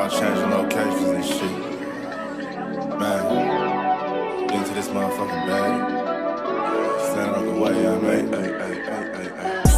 on changing locations and shit. Man, get into this motherfucking bag. Stand up the way, I mean.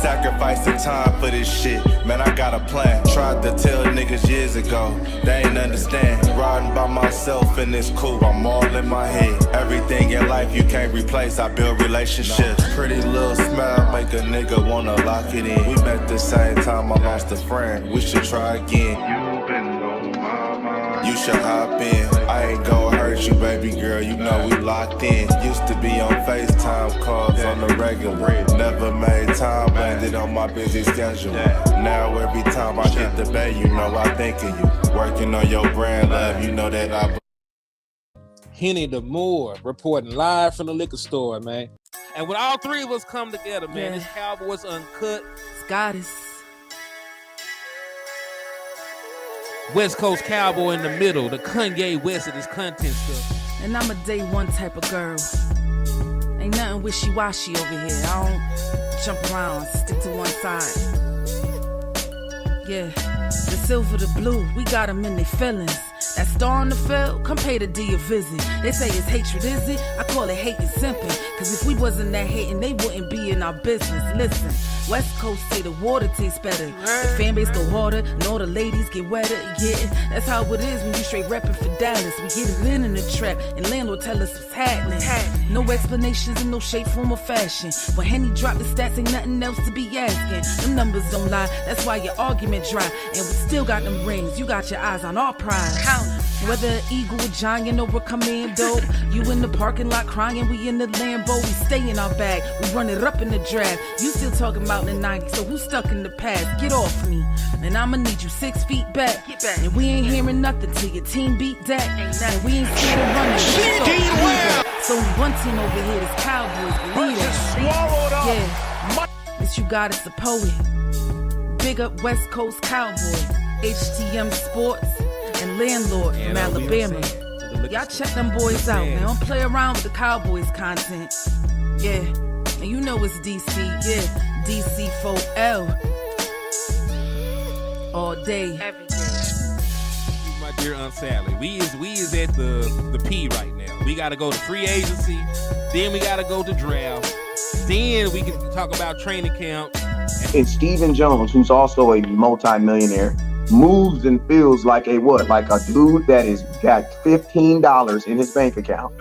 Sacrificing time for this shit, man, I got a plan. Tried to tell niggas years ago, they ain't understand. Riding by myself and it's cool, I'm all in my head. Everything in life you can't replace, I build relationships. Pretty little smile make a nigga wanna lock it in. We met the same time I lost a friend, we should try again. You been on my mind, you should hop in. I ain't gon' hurt you, baby girl, you know we locked in. Used to be on FaceTime calls on the regular. Never made time, landed on my busy schedule. Now every time I hit the bay, you know I think of you. Working on your brand, love, you know that I... Henny the Moore reporting live from the liquor store, man. And when all three of us come together, man, it's Cowboys Uncut. Scottis. West Coast Cowboy in the middle, the Kanye West of this content stuff. And I'm a day one type of girl. Ain't nothing wishy-washy over here. I don't jump around, stick to one side. Yeah, the silver, the blue, we got them in their feelings. That star on the field, come pay the D a visit. They say it's hatred, is it? I call it hate and simping. Cause if we wasn't that hating, they wouldn't be in our business. Listen, West Coast say the water tastes better. The fan base go harder, and all the ladies get wetter. Yeah, that's how it is when you straight reppin' for Dallas. We get it in the trap, and landlord tell us what's happening. No explanations in no shape, form, or fashion. When Henny drop the stats, ain't nothing else to be asking. Them numbers don't lie, that's why your argument dry. And we still got them rings, you got your eyes on our prize. Whether an eagle, a giant, or a commando, you in the parking lot crying, we in the Lambo, we stay in our bag, we run it up in the draft. You still talking about the 90s, so who's stuck in the past? Get off me, and I'ma need you 6 feet back. And we ain't hearing nothing till your team beat Dak. And we ain't scared of running. So only one team over here is Cowboys, believe it. Yeah, this you got is the poet. Big up West Coast Cowboys, HTM Sports, and Landlord from Alabama. Y'all check them boys out, man. Don't play around with the Cowboys content. Yeah, and you know it's DC. Yeah, DC4L. All day, every day. My dear Aunt Sally, we is at the P right now. We gotta go to free agency, then we gotta go to draft, then we can talk about training camp. And Stephen Jones, who's also a multi-millionaire, moves and feels like a what? Like a dude that is got $15 in his bank account.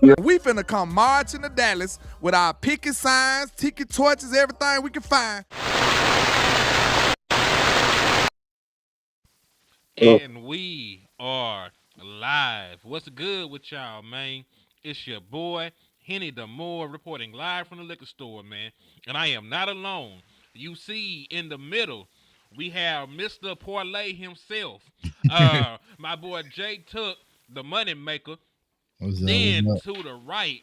We finna come marching to Dallas with our picket signs, ticket torches, everything we can find. And we are live. What's good with y'all, man? It's your boy, Henny the Moore, reporting live from the liquor store, man. And I am not alone. You see in the middle, we have Mr. Parlay himself. My boy Jay Took, the money maker. Then to the right,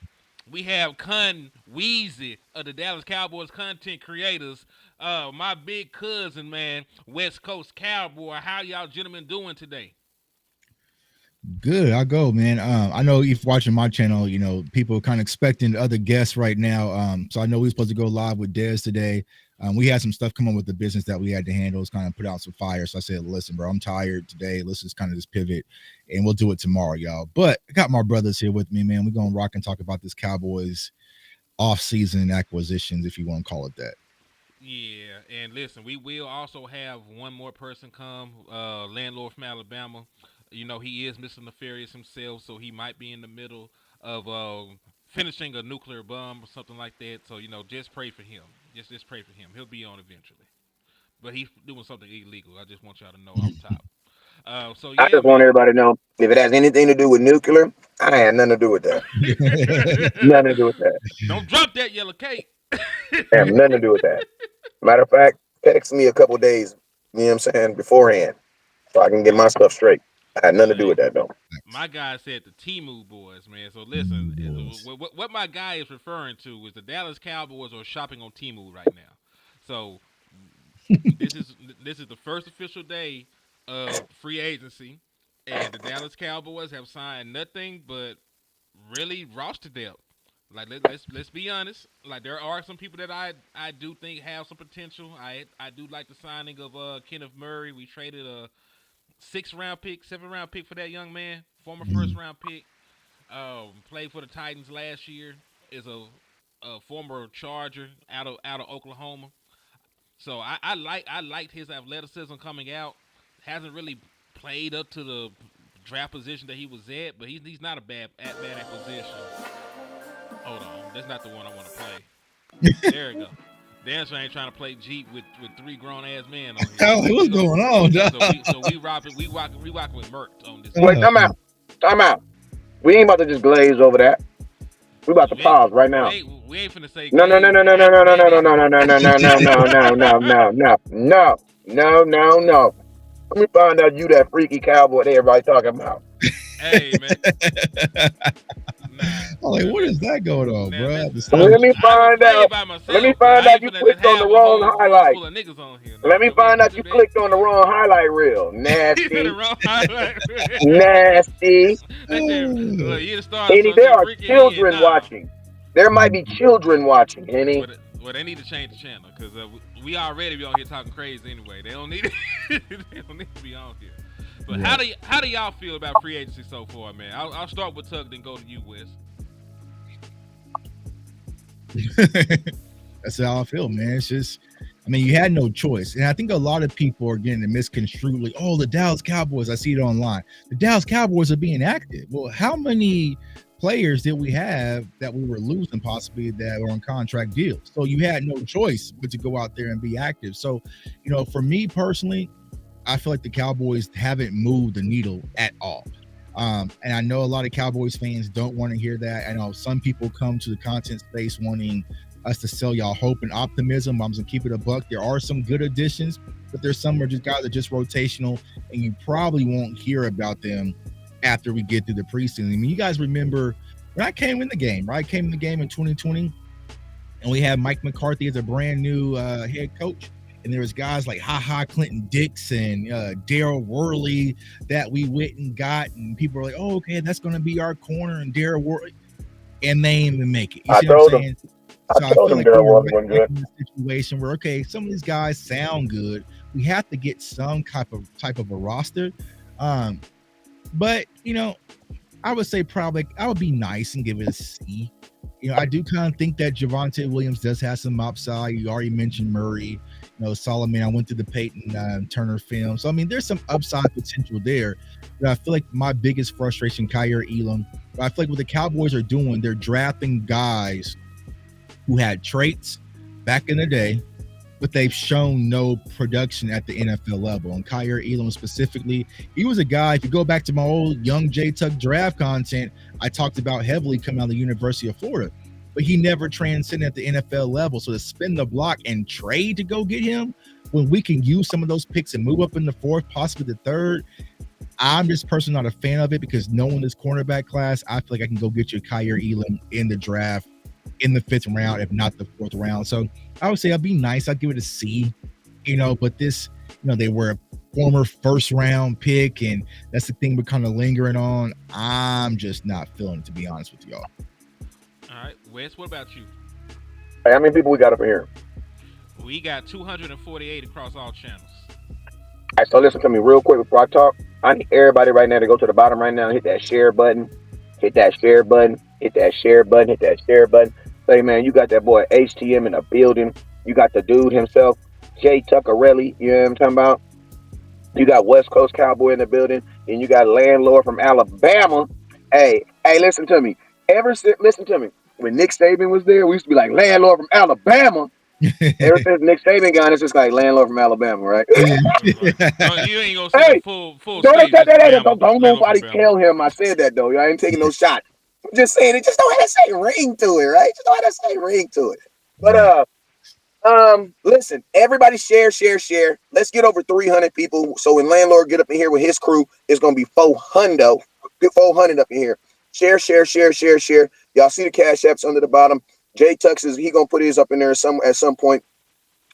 we have Con Weezy of the Dallas Cowboys content creators. My big cousin, man, West Coast Cowboy. How y'all gentlemen doing today? Good, I go, man. I know if watching my channel, you know, people are kind of expecting other guests right now. So I know we're supposed to go live with Dez today. We had some stuff come on with the business that we had to handle. It's kind of put out some fire. So I said, listen, bro, I'm tired today. Let's just kind of just pivot and we'll do it tomorrow, y'all. But I got my brothers here with me, man. We're going to rock and talk about this Cowboys off-season acquisitions, if you want to call it that. Yeah, and listen, we will also have one more person come, Landlord from Alabama. You know, he is Mr. Nefarious himself, so he might be in the middle of finishing a nuclear bomb or something like that. So, you know, just pray for him. Just pray for him. He'll be on eventually. But he's doing something illegal. I just want y'all to know off top. So yeah, I just want everybody to know, if it has anything to do with nuclear, I had nothing to do with that. Nothing to do with that. Don't drop that yellow cake. I have nothing to do with that. Matter of fact, text me a couple days, you know what I'm saying, beforehand, so I can get my stuff straight. I had nothing to do with that, though. My guy said the Temu boys, man. So listen, what my guy is referring to is the Dallas Cowboys are shopping on Temu right now. So this is the first official day of free agency, and the Dallas Cowboys have signed nothing but really roster depth. Like let's be honest. Like there are some people that I do think have some potential. I do like the signing of Kenneth Murray. We traded 6th-round pick, 7th-round pick for that young man. Former first-round pick. Played for the Titans last year. Is a former Charger out of Oklahoma. So I liked his athleticism coming out. Hasn't really played up to the draft position that he was at, but he's not a bad acquisition. Hold on, that's not the one I want to play. There we go. Dancer ain't trying to play Jeep with 3 grown ass men on here. Oh, what's going on, dog? So we rocking with Merc on this. Wait, time out. We ain't about to just glaze over that. We about to pause right now. We ain't finna say No. Let me find out you that freaky cowboy that everybody talking about. Hey man. I'm like, what is that going on, bro? Let me find out. Let me find out you clicked on the wrong highlight. Let me find out you clicked on the wrong highlight reel. Nasty. Nasty. Henny, there are children watching. There might be children watching, Henny. Well, they need to change the channel because we already be on here talking crazy anyway. They don't need they don't need to be on here. But how do y'all feel about free agency so far, man? I'll start with Tug, then go to you, Wes. That's how I feel, man. It's just, I mean, you had no choice. And I think a lot of people are getting it misconstrued. Like, oh, the Dallas Cowboys, I see it online. The Dallas Cowboys are being active. Well, how many players did we have that we were losing possibly that were on contract deals? So you had no choice but to go out there and be active. So, you know, for me personally, I feel like the Cowboys haven't moved the needle at all. And I know a lot of Cowboys fans don't want to hear that. I know some people come to the content space wanting us to sell y'all hope and optimism. I'm going to keep it a buck. There are some good additions, but there's some are just guys that are just rotational, and you probably won't hear about them after we get through the preseason. I mean, you guys remember when I came in the game, right? I came in the game in 2020, and we had Mike McCarthy as a brand new head coach. And there was guys like Clinton Dix and Daryl Worley that we went and got, and people were like, "Oh, okay, that's going to be our corner." And Daryl Worley, and they didn't even make it. You see what I'm saying? I told him Daryl Worley wasn't good. In a situation where, okay, some of these guys sound good. We have to get some type of a roster. But you know, I would say probably I would be nice and give it a C. You know, I do kind of think that Javonte Williams does have some upside. You already mentioned Murray. You know, Solomon, I went through the Peyton Turner film. So, I mean, there's some upside potential there. But I feel like my biggest frustration, Kyer Elam, I feel like what the Cowboys are doing, they're drafting guys who had traits back in the day, but they've shown no production at the NFL level. And Kyer Elam specifically, he was a guy, if you go back to my old Young J Tuck draft content, I talked about heavily coming out of the University of Florida. But he never transcended at the NFL level. So to spin the block and trade to go get him when we can use some of those picks and move up in the 4th, possibly the 3rd, I'm just personally not a fan of it because knowing this cornerback class, I feel like I can go get you Kyer Elam in the draft in the 5th round, if not the 4th round. So I would say I'll be nice. I'll give it a C, you know, but this, you know, they were a former 1st round pick, and that's the thing we're kind of lingering on. I'm just not feeling it, to be honest with y'all. All right, Wes, what about you? Hey, how many people we got up in here? We got 248 across all channels. All right, so listen to me real quick before I talk. I need everybody right now to go to the bottom right now and hit that share button. Hit that share button. Hit that share button. Hit that share button. Say, man, you got that boy HTM in the building. You got the dude himself, Jay Tuccarelli. You know what I'm talking about? You got West Coast Cowboy in the building. And you got Landlord from Alabama. Hey, listen to me. Listen to me. When Nick Saban was there, we used to be like, Landlord from Alabama. Ever since Nick Saban gone, it's just like Landlord from Alabama, right? You ain't gonna say full don't nobody tell him I said that, though. I ain't taking no shot. I'm just saying it just don't have that same ring to it, right? Just don't have that same ring to it. But listen, everybody share. Let's get over 300 people. So when Landlord get up in here with his crew, it's gonna be 400 up in here. Share. Y'all see the Cash Apps under the bottom. Jay Tux he gonna put his up in there at some point.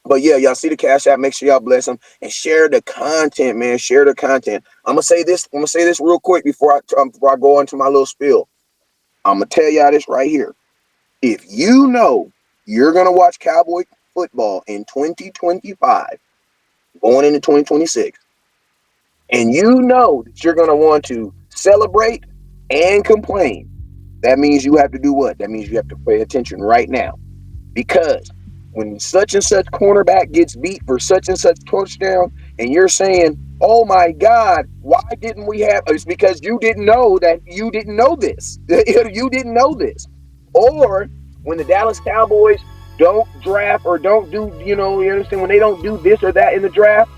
But yeah, y'all see the Cash App. Make sure y'all bless him and share the content, man. Share the content. I'm gonna say this real quick before I go into my little spiel. I'm gonna tell y'all this right here. If you know you're gonna watch Cowboy football in 2025, going into 2026, and you know that you're going to want to celebrate and complain, that means you have to do what? That means you have to pay attention right now. Because when such and such cornerback gets beat for such and such touchdown, and you're saying, oh my God, why didn't we have? It's because you didn't know that you didn't know this. You didn't know this. Or when the Dallas Cowboys don't draft or don't do, you understand, when they don't do this or that in the draft,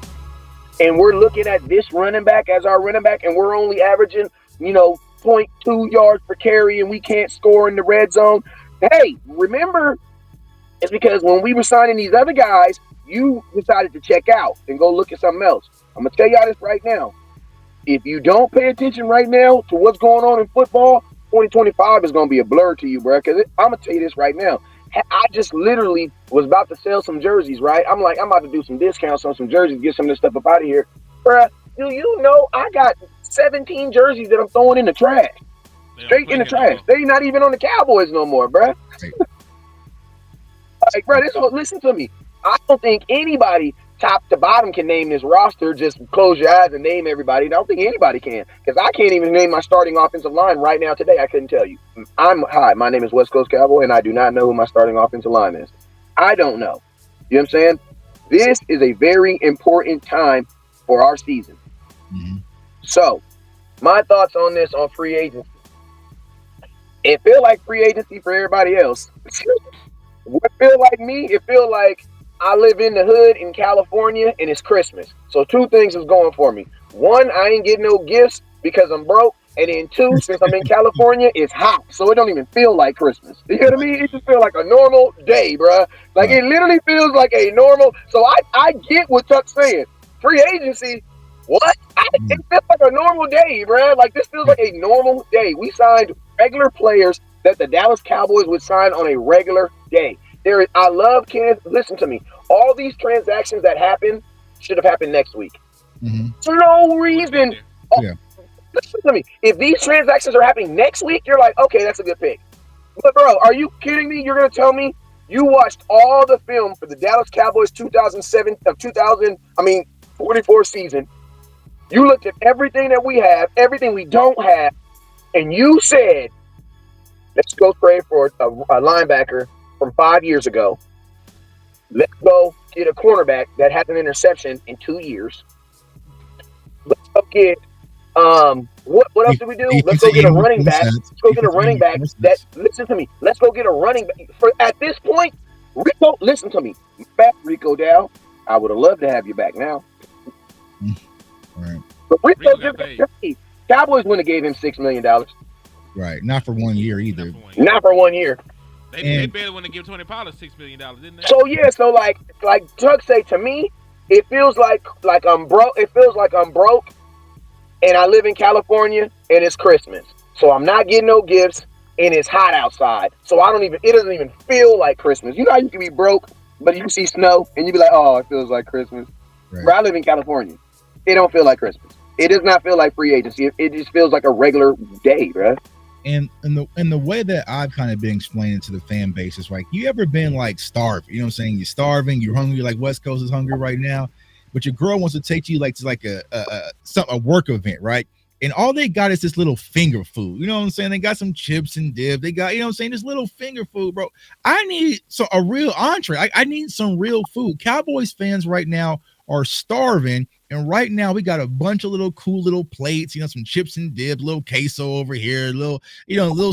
and we're looking at this running back as our running back, and we're only averaging, 0.2 yards per carry, and we can't score in the red zone. Hey, remember, it's because when we were signing these other guys, you decided to check out and go look at something else. I'm going to tell y'all this right now. If you don't pay attention right now to what's going on in football, 2025 is going to be a blur to you, bro. Because I'm going to tell you this right now. I just literally was about to sell some jerseys, right? I'm about to do some discounts on some jerseys, get some of this stuff up out of here. Bruh, do you know I got 17 jerseys that I'm throwing in the trash? Straight in the trash. They're not even on the Cowboys no more, bruh. Like, bro, listen to me. I don't think anybody top to bottom can name this roster. Just close your eyes and name everybody. I don't think anybody can, because I can't even name my starting offensive line right now today. I couldn't tell you. Hi, my name is West Coast Cowboy, and I do not know who my starting offensive line is. I don't know. You know what I'm saying? This is a very important time for our season. Mm-hmm. So, my thoughts on this on free agency. It feel like free agency for everybody else. What feel like me? It feel like I live in the hood in California and it's Christmas. So two things is going for me. One, I ain't getting no gifts because I'm broke. And then two, since I'm in California, it's hot. So it don't even feel like Christmas. You know what I mean? It just feels like a normal day, bruh. Like it literally feels like a normal. So I get what Tuck's saying. Free agency, what? It feels like a normal day, bruh. Like this feels like a normal day. We signed regular players that the Dallas Cowboys would sign on a regular day. I love Kansas. Listen to me. All these transactions that happen should have happened next week. Mm-hmm. For no reason. Listen to me. If these transactions are happening next week, you're like, okay, that's a good pick. But bro, are you kidding me? You're gonna tell me you watched all the film for the Dallas Cowboys 44 season. You looked at everything that we have, everything we don't have, and you said, let's go trade for a linebacker from 5 years ago. Let's go get a cornerback that had an interception in 2 years. Let's go get what else did we do? Let's go get a running back. Let's go get a running back that, listen to me. Let's go get a running back. At this point, Rico, listen to me. Back Rico Dow. I would have loved to have you back now. Right. But Rico Cowboys wouldn't have gave him $6 million. Right. Not for 1 year either. Not for 1 year. They barely want to give Tony Pollard $6 million, didn't they? So yeah, so like Tuck say, to me, it feels like I'm broke. It feels like I'm broke, and I live in California, and it's Christmas. So I'm not getting no gifts, and it's hot outside. So it doesn't even feel like Christmas. You know how you can be broke, but you see snow, and you be like, oh, it feels like Christmas. Right. Bro, I live in California. It don't feel like Christmas. It does not feel like free agency. It just feels like a regular day, bro. And the way that I've kind of been explaining to the fan base is like, you ever been like starving? You know what I'm saying? You're starving, you're hungry, like West Coast is hungry right now, but your girl wants to take you like to like a work event, right? And all they got is this little finger food. You know what I'm saying? They got some chips and dip. They got, you know what I'm saying, this little finger food, bro. I need a real entree. I need some real food. Cowboys fans right now are starving. And right now we got a bunch of little cool little plates, some chips and dip, little queso over here, little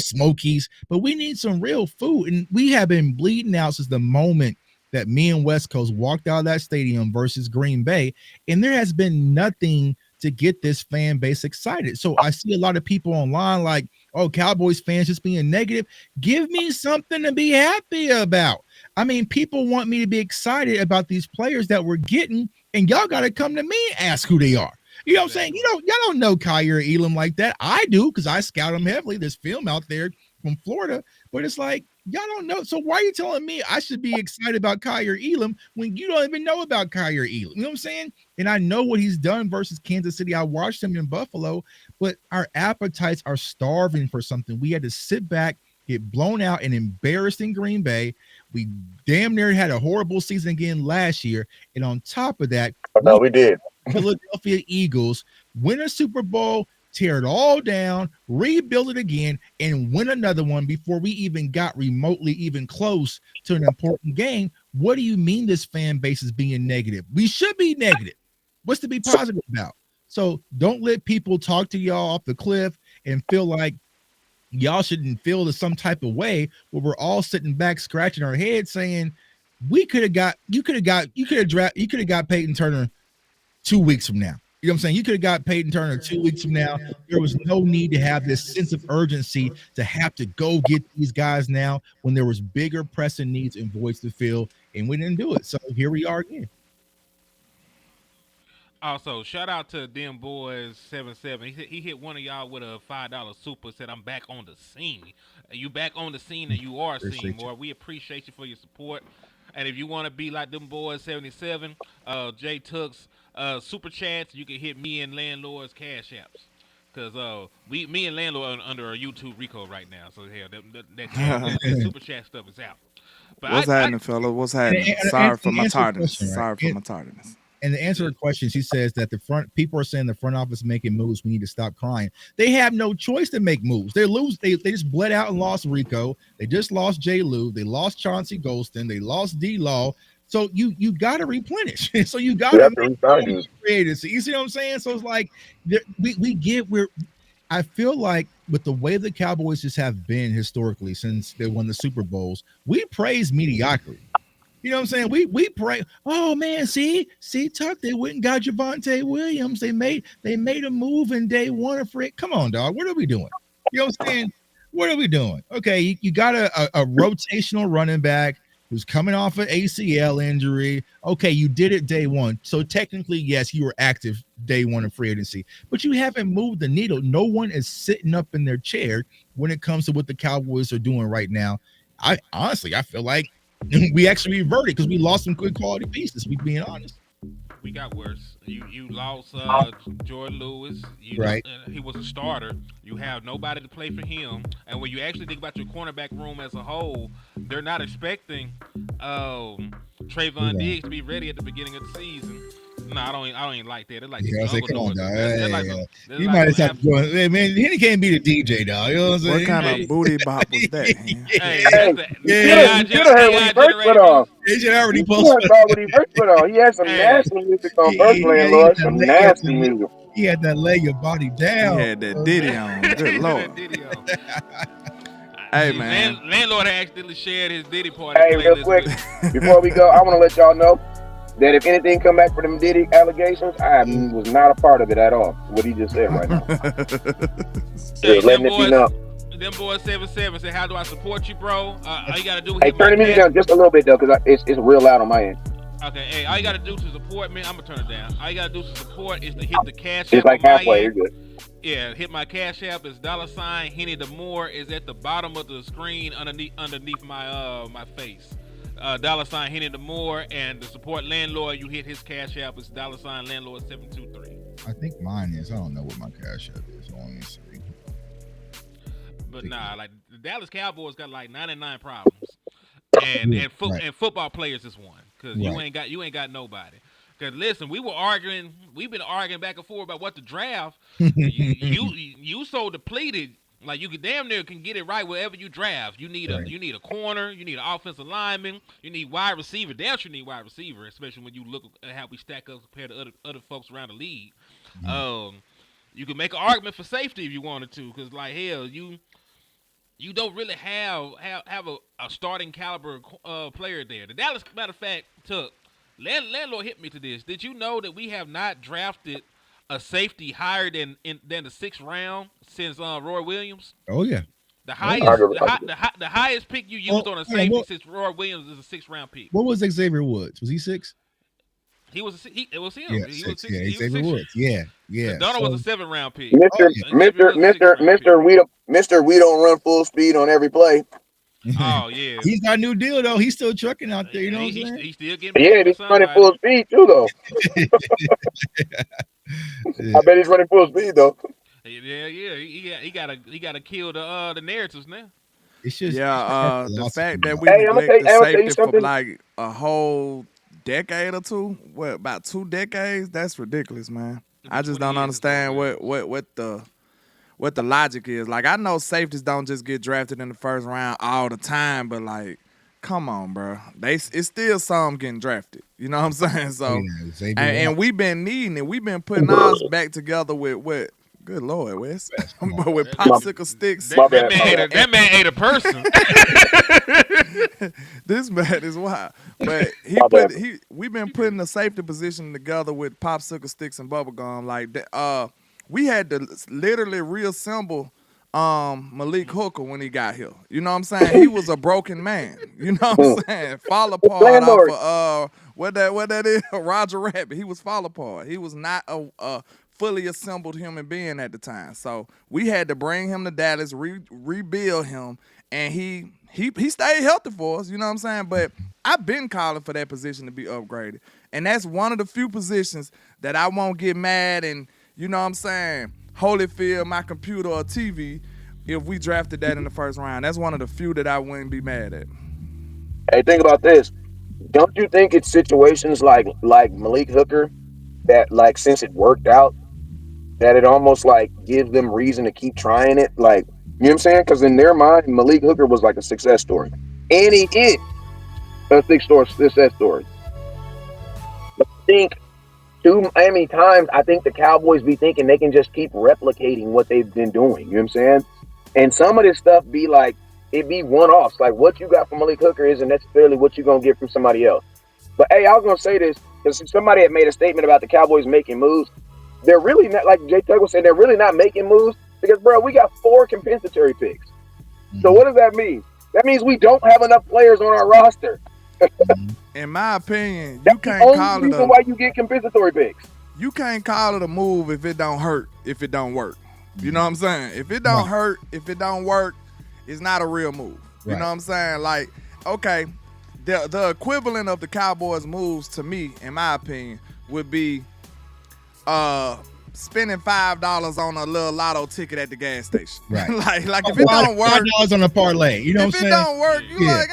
smokies, but we need some real food. And we have been bleeding out since the moment that me and West Coast walked out of that stadium versus Green Bay. And there has been nothing to get this fan base excited. So I see a lot of people online like, oh, Cowboys fans just being negative. Give me something to be happy about. I mean, people want me to be excited about these players that we're getting, and y'all got to come to me and ask who they are. You know what I'm saying? Y'all don't know Kyer Elam like that. I do, because I scout him heavily. There's film out there from Florida, but it's like, y'all don't know. So why are you telling me I should be excited about Kyer Elam when you don't even know about Kyer Elam? You know what I'm saying? And I know what he's done versus Kansas City. I watched him in Buffalo, but our appetites are starving for something. We had to sit back, get blown out and embarrassed in Green Bay. We damn near had a horrible season again last year. And on top of that, we did. Philadelphia Eagles win a Super Bowl, tear it all down, rebuild it again, and win another one before we even got remotely even close to an important game. What do you mean this fan base is being negative? We should be negative. What's to be positive about? So don't let people talk to y'all off the cliff and feel like y'all shouldn't feel the some type of way where we're all sitting back scratching our heads saying you could have got Peyton Turner 2 weeks from now. You know what I'm saying? You could have got Peyton Turner 2 weeks from now. There was no need to have this sense of urgency to have to go get these guys now when there was bigger pressing needs and voids to fill, and we didn't do it. So here we are again. Also, shout out to them boys 77. He hit one of y'all with a $5 super. Said, "I'm back on the scene." You back on the scene, and you are seen more. We appreciate you for your support. And if you want to be like them boys 77, Jay Tooks super chats, you can hit me and Landlord's cash apps. Cause me and Landlord are under a YouTube Rico right now. So yeah, that super chat stuff is out. But What's happening, fella? What's happening? Sorry for my tardiness. Sorry for my tardiness. And to answer her question, she says that people are saying the front office making moves. We need to stop crying. They have no choice to make moves. They just bled out and lost Rico. They just lost J. Lou. They lost Chauncey Golston. They lost D. Law. So you got to replenish. So you got to create. So you see what I'm saying? So it's like I feel like with the way the Cowboys just have been historically since they won the Super Bowls, we praise mediocrity. You know what I'm saying? We pray. Oh man, see, Tuck, they went and got Javonte Williams. They made a move in day one for it. Come on, dog. What are we doing? You know what I'm saying? What are we doing? Okay, you got a rotational running back who's coming off an ACL injury. Okay, you did it day one. So technically, yes, you were active day one of free agency, but you haven't moved the needle. No one is sitting up in their chair when it comes to what the Cowboys are doing right now. I feel like we actually reverted because we lost some good quality pieces. We being honest. We got worse. You lost Jordan Lewis. Right. He was a starter. You have nobody to play for him. And when you actually think about your cornerback room as a whole, they're not expecting Trayvon Diggs to be ready at the beginning of the season. No, I don't even like that. They're like, come on, dog. You might just have to go. Hey, man, he can't be the DJ, dog. You know what I'm saying? What kind of booty bop was that? You should have heard what he first put on. He should already post what he first put on. He had some nasty music on first, Landlord. Some nasty music. He had that lay your body down. He had that Diddy on. Good Lord. Hey, man. Landlord accidentally shared his Diddy party. Hey, real quick, before we go, I want to let y'all know that if anything come back for them Diddy allegations, I was not a part of it at all. What he just said right now. Letting it be known. Them boys 77 say, "How do I support you, bro?" All you gotta do. Hey, turn the music down just a little bit though, because it's real loud on my end. Okay, hey, all you gotta do to support me, I'm gonna turn it down. All you gotta do to support is to hit the cash app. It's like halfway. You're good. Yeah, hit my cash app. It's $ Henny the More is at the bottom of the screen underneath my face. $ Henny the More, and the support Landlord, you hit his cash app. It's $ Landlord 723. I think mine is. I don't know what my cash app is. Let me see. But nah, like the Dallas Cowboys got like 99 problems, and football players is one, because you ain't got nobody. Because listen, we've been arguing back and forth about what to draft. you so depleted. Like you can damn near can get it right wherever you draft. You need a corner, you need an offensive lineman, you need wide receiver. Damn sure need wide receiver, especially when you look at how we stack up compared to other folks around the league. Mm-hmm. You can make an argument for safety if you wanted to, because like hell, you don't really have a starting caliber player there. The Dallas, matter of fact, Landlord hit me to this. Did you know that we have not drafted a safety higher than the 6th round since Roy Williams? Oh yeah, the highest pick you used on a safety since Roy Williams is a 6th round pick. What was Xavier Woods? Was he 6? It was him. Yeah, he was 6. Xavier Woods. Yeah. Donald was a 7th round pick. Mister, we don't run full speed on every play. Oh yeah, he's got a new deal though. He's still trucking out there. You know what I'm saying? He's still getting. Yeah, he's running full speed too though. I bet he's running full speed though. Yeah. He gotta kill the narratives now. It's just the fact that we neglected safety for like a whole decade or two, about 2 decades, that's ridiculous, man. I just don't understand what the logic is. Like, I know safeties don't just get drafted in the first round all the time, but like, come on, bro. It's still some getting drafted. You know what I'm saying? So, and we've been needing it. We've been putting ours back together with what? Good Lord, Wes. But with popsicle sticks. That man ate a person. This man is wild. But we've been putting the safety position together with popsicle sticks and bubble gum. Like that. We had to literally reassemble Malik Hooker when he got here. You know what I'm saying? He was a broken man. You know what I'm saying? Fall apart off of what that is? Roger Rabbit. He was fall apart. He was not a fully assembled human being at the time. So we had to bring him to Dallas, rebuild him, and he stayed healthy for us. You know what I'm saying? But I've been calling for that position to be upgraded, and that's one of the few positions that I won't get mad and, you know what I'm saying, Holyfield, my computer or TV, if we drafted that in the first round. That's one of the few that I wouldn't be mad at. Hey, think about this. Don't you think it's situations like Malik Hooker that, like, since it worked out, that it almost like gives them reason to keep trying it? Like, you know what I'm saying? Because in their mind, Malik Hooker was like a success story. And he is a success story. But I think too many times, I think the Cowboys be thinking they can just keep replicating what they've been doing. You know what I'm saying? And some of this stuff be like, it be one-offs. Like, what you got from Malik Hooker isn't necessarily what you're going to get from somebody else. But, hey, I was going to say this, because somebody had made a statement about the Cowboys making moves. They're really not, like Jay Tugg was saying, they're really not making moves because, bro, we got 4 compensatory picks. So what does that mean? That means we don't have enough players on our roster. In my opinion, That's you can't the call only it reason why you get compensatory picks. You can't call it a move if it don't hurt, if it don't work. You know what I'm saying? If it don't hurt, if it don't work, it's not a real move. You know what I'm saying? Like, okay, the equivalent of the Cowboys moves to me, in my opinion, would be spending $5 on a little lotto ticket at the gas station. Right. like if it don't work, $5 on a parlay. You know what I'm saying? If it don't work, you like,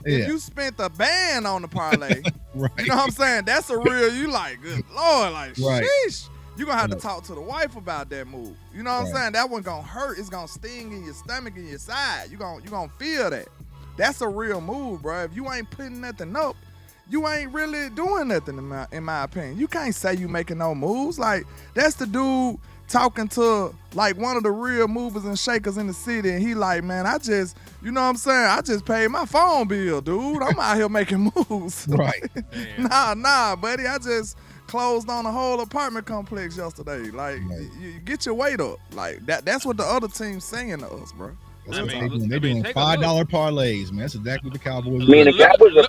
if you spent a band on the parlay, right. You know what I'm saying? That's a real, you like, good Lord, like, sheesh. You're going to have to talk to the wife about that move. You know what I'm saying? That one going to hurt. It's going to sting in your stomach and your side. You're going to feel that. That's a real move, bro. If you ain't putting nothing up, you ain't really doing nothing, in my opinion. You can't say you making no moves. Like, that's the dude talking to, like, one of the real movers and shakers in the city, and he like, man, I just, you know what I'm saying? I just paid my phone bill, dude. I'm out here making moves. Right. Nah, buddy. I just closed on a whole apartment complex yesterday. Like, you get your weight up. Like, that's what the other team's saying to us, bro. They're doing $5 parlays, man. That's exactly what the Cowboys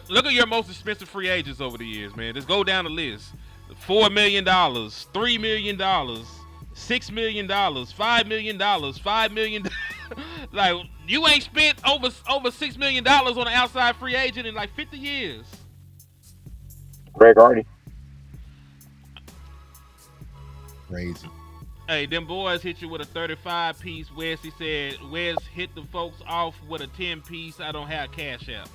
look at your most expensive free agents over the years, man. Just go down the list. $4 million, $3 million, $6 million, $5 million, $5 million. Like, you ain't spent over $6 million on an outside free agent in like 50 years. Greg Hardy. Crazy. Hey, them boys hit you with a 35-piece. Wes, he said, Wes hit the folks off with a 10-piece. I don't have cash out.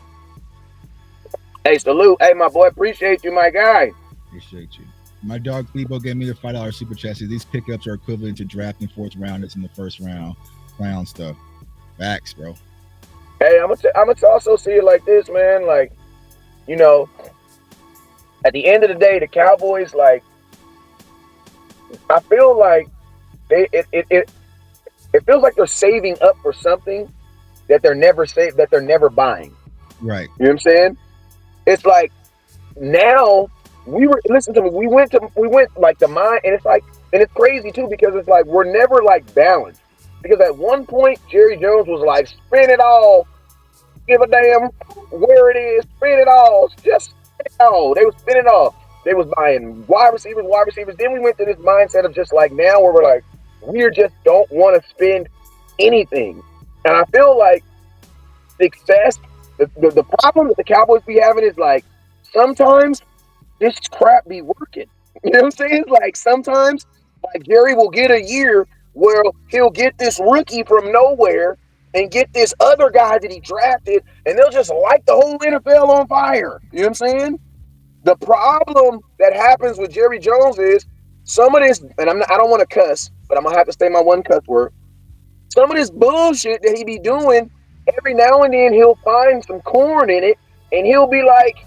Hey, salute. Hey, my boy, appreciate you, my guy. Appreciate you. My dog Clebo gave me the $5 super chat. These pickups are equivalent to drafting 4th rounders in the 1st round. Clown stuff. Facts, bro. Hey, I'm gonna also see it like this, man. Like, you know, at the end of the day, the Cowboys, like, I feel like it feels like they're saving up for something that they're never buying. Right. You know what I'm saying? It's like now we went like the mind, and it's crazy too, because it's like we're never like balanced. Because at one point Jerry Jones was like, spend it all, give a damn where it is, spend it all, just spend it all. They was spending it all. They was buying wide receivers. Then we went to this mindset of just like now where we're like, we just don't want to spend anything. And I feel like success, the problem that the Cowboys be having is like, sometimes this crap be working. You know what I'm saying? Like sometimes, like Jerry will get a year where he'll get this rookie from nowhere and get this other guy that he drafted, and they'll just light the whole NFL on fire. You know what I'm saying? The problem that happens with Jerry Jones is some of this, and I don't want to cuss, but I'm gonna have to say my one cuss word. Some of this bullshit that he be doing, every now and then he'll find some corn in it, and he'll be like,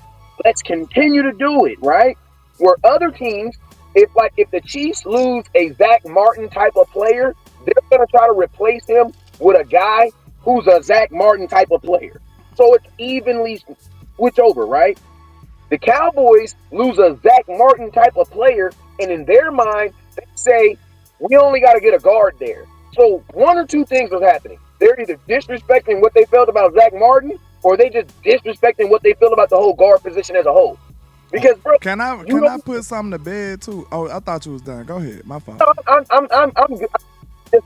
"Let's continue to do it," right? Where other teams, if the Chiefs lose a Zach Martin type of player, they're gonna try to replace him with a guy who's a Zach Martin type of player. So it's evenly switch over, right? The Cowboys lose a Zach Martin type of player, and in their mind, they say, we only got to get a guard there. So one or two things was happening. They're either disrespecting what they felt about Zach Martin, or they just disrespecting what they feel about the whole guard position as a whole. Because, bro, can I put something to bed too? Oh, I thought you was done. Go ahead. My fault. I'm just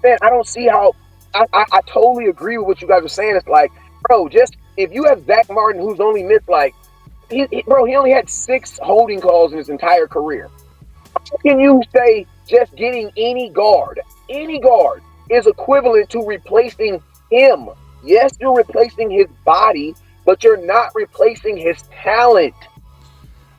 saying, I don't see how. I totally agree with what you guys are saying. It's like, bro, just if you have Zach Martin who's only missed he only had 6 holding calls in his entire career. How can you say just getting any guard is equivalent to replacing him? Yes, you're replacing his body, but you're not replacing his talent.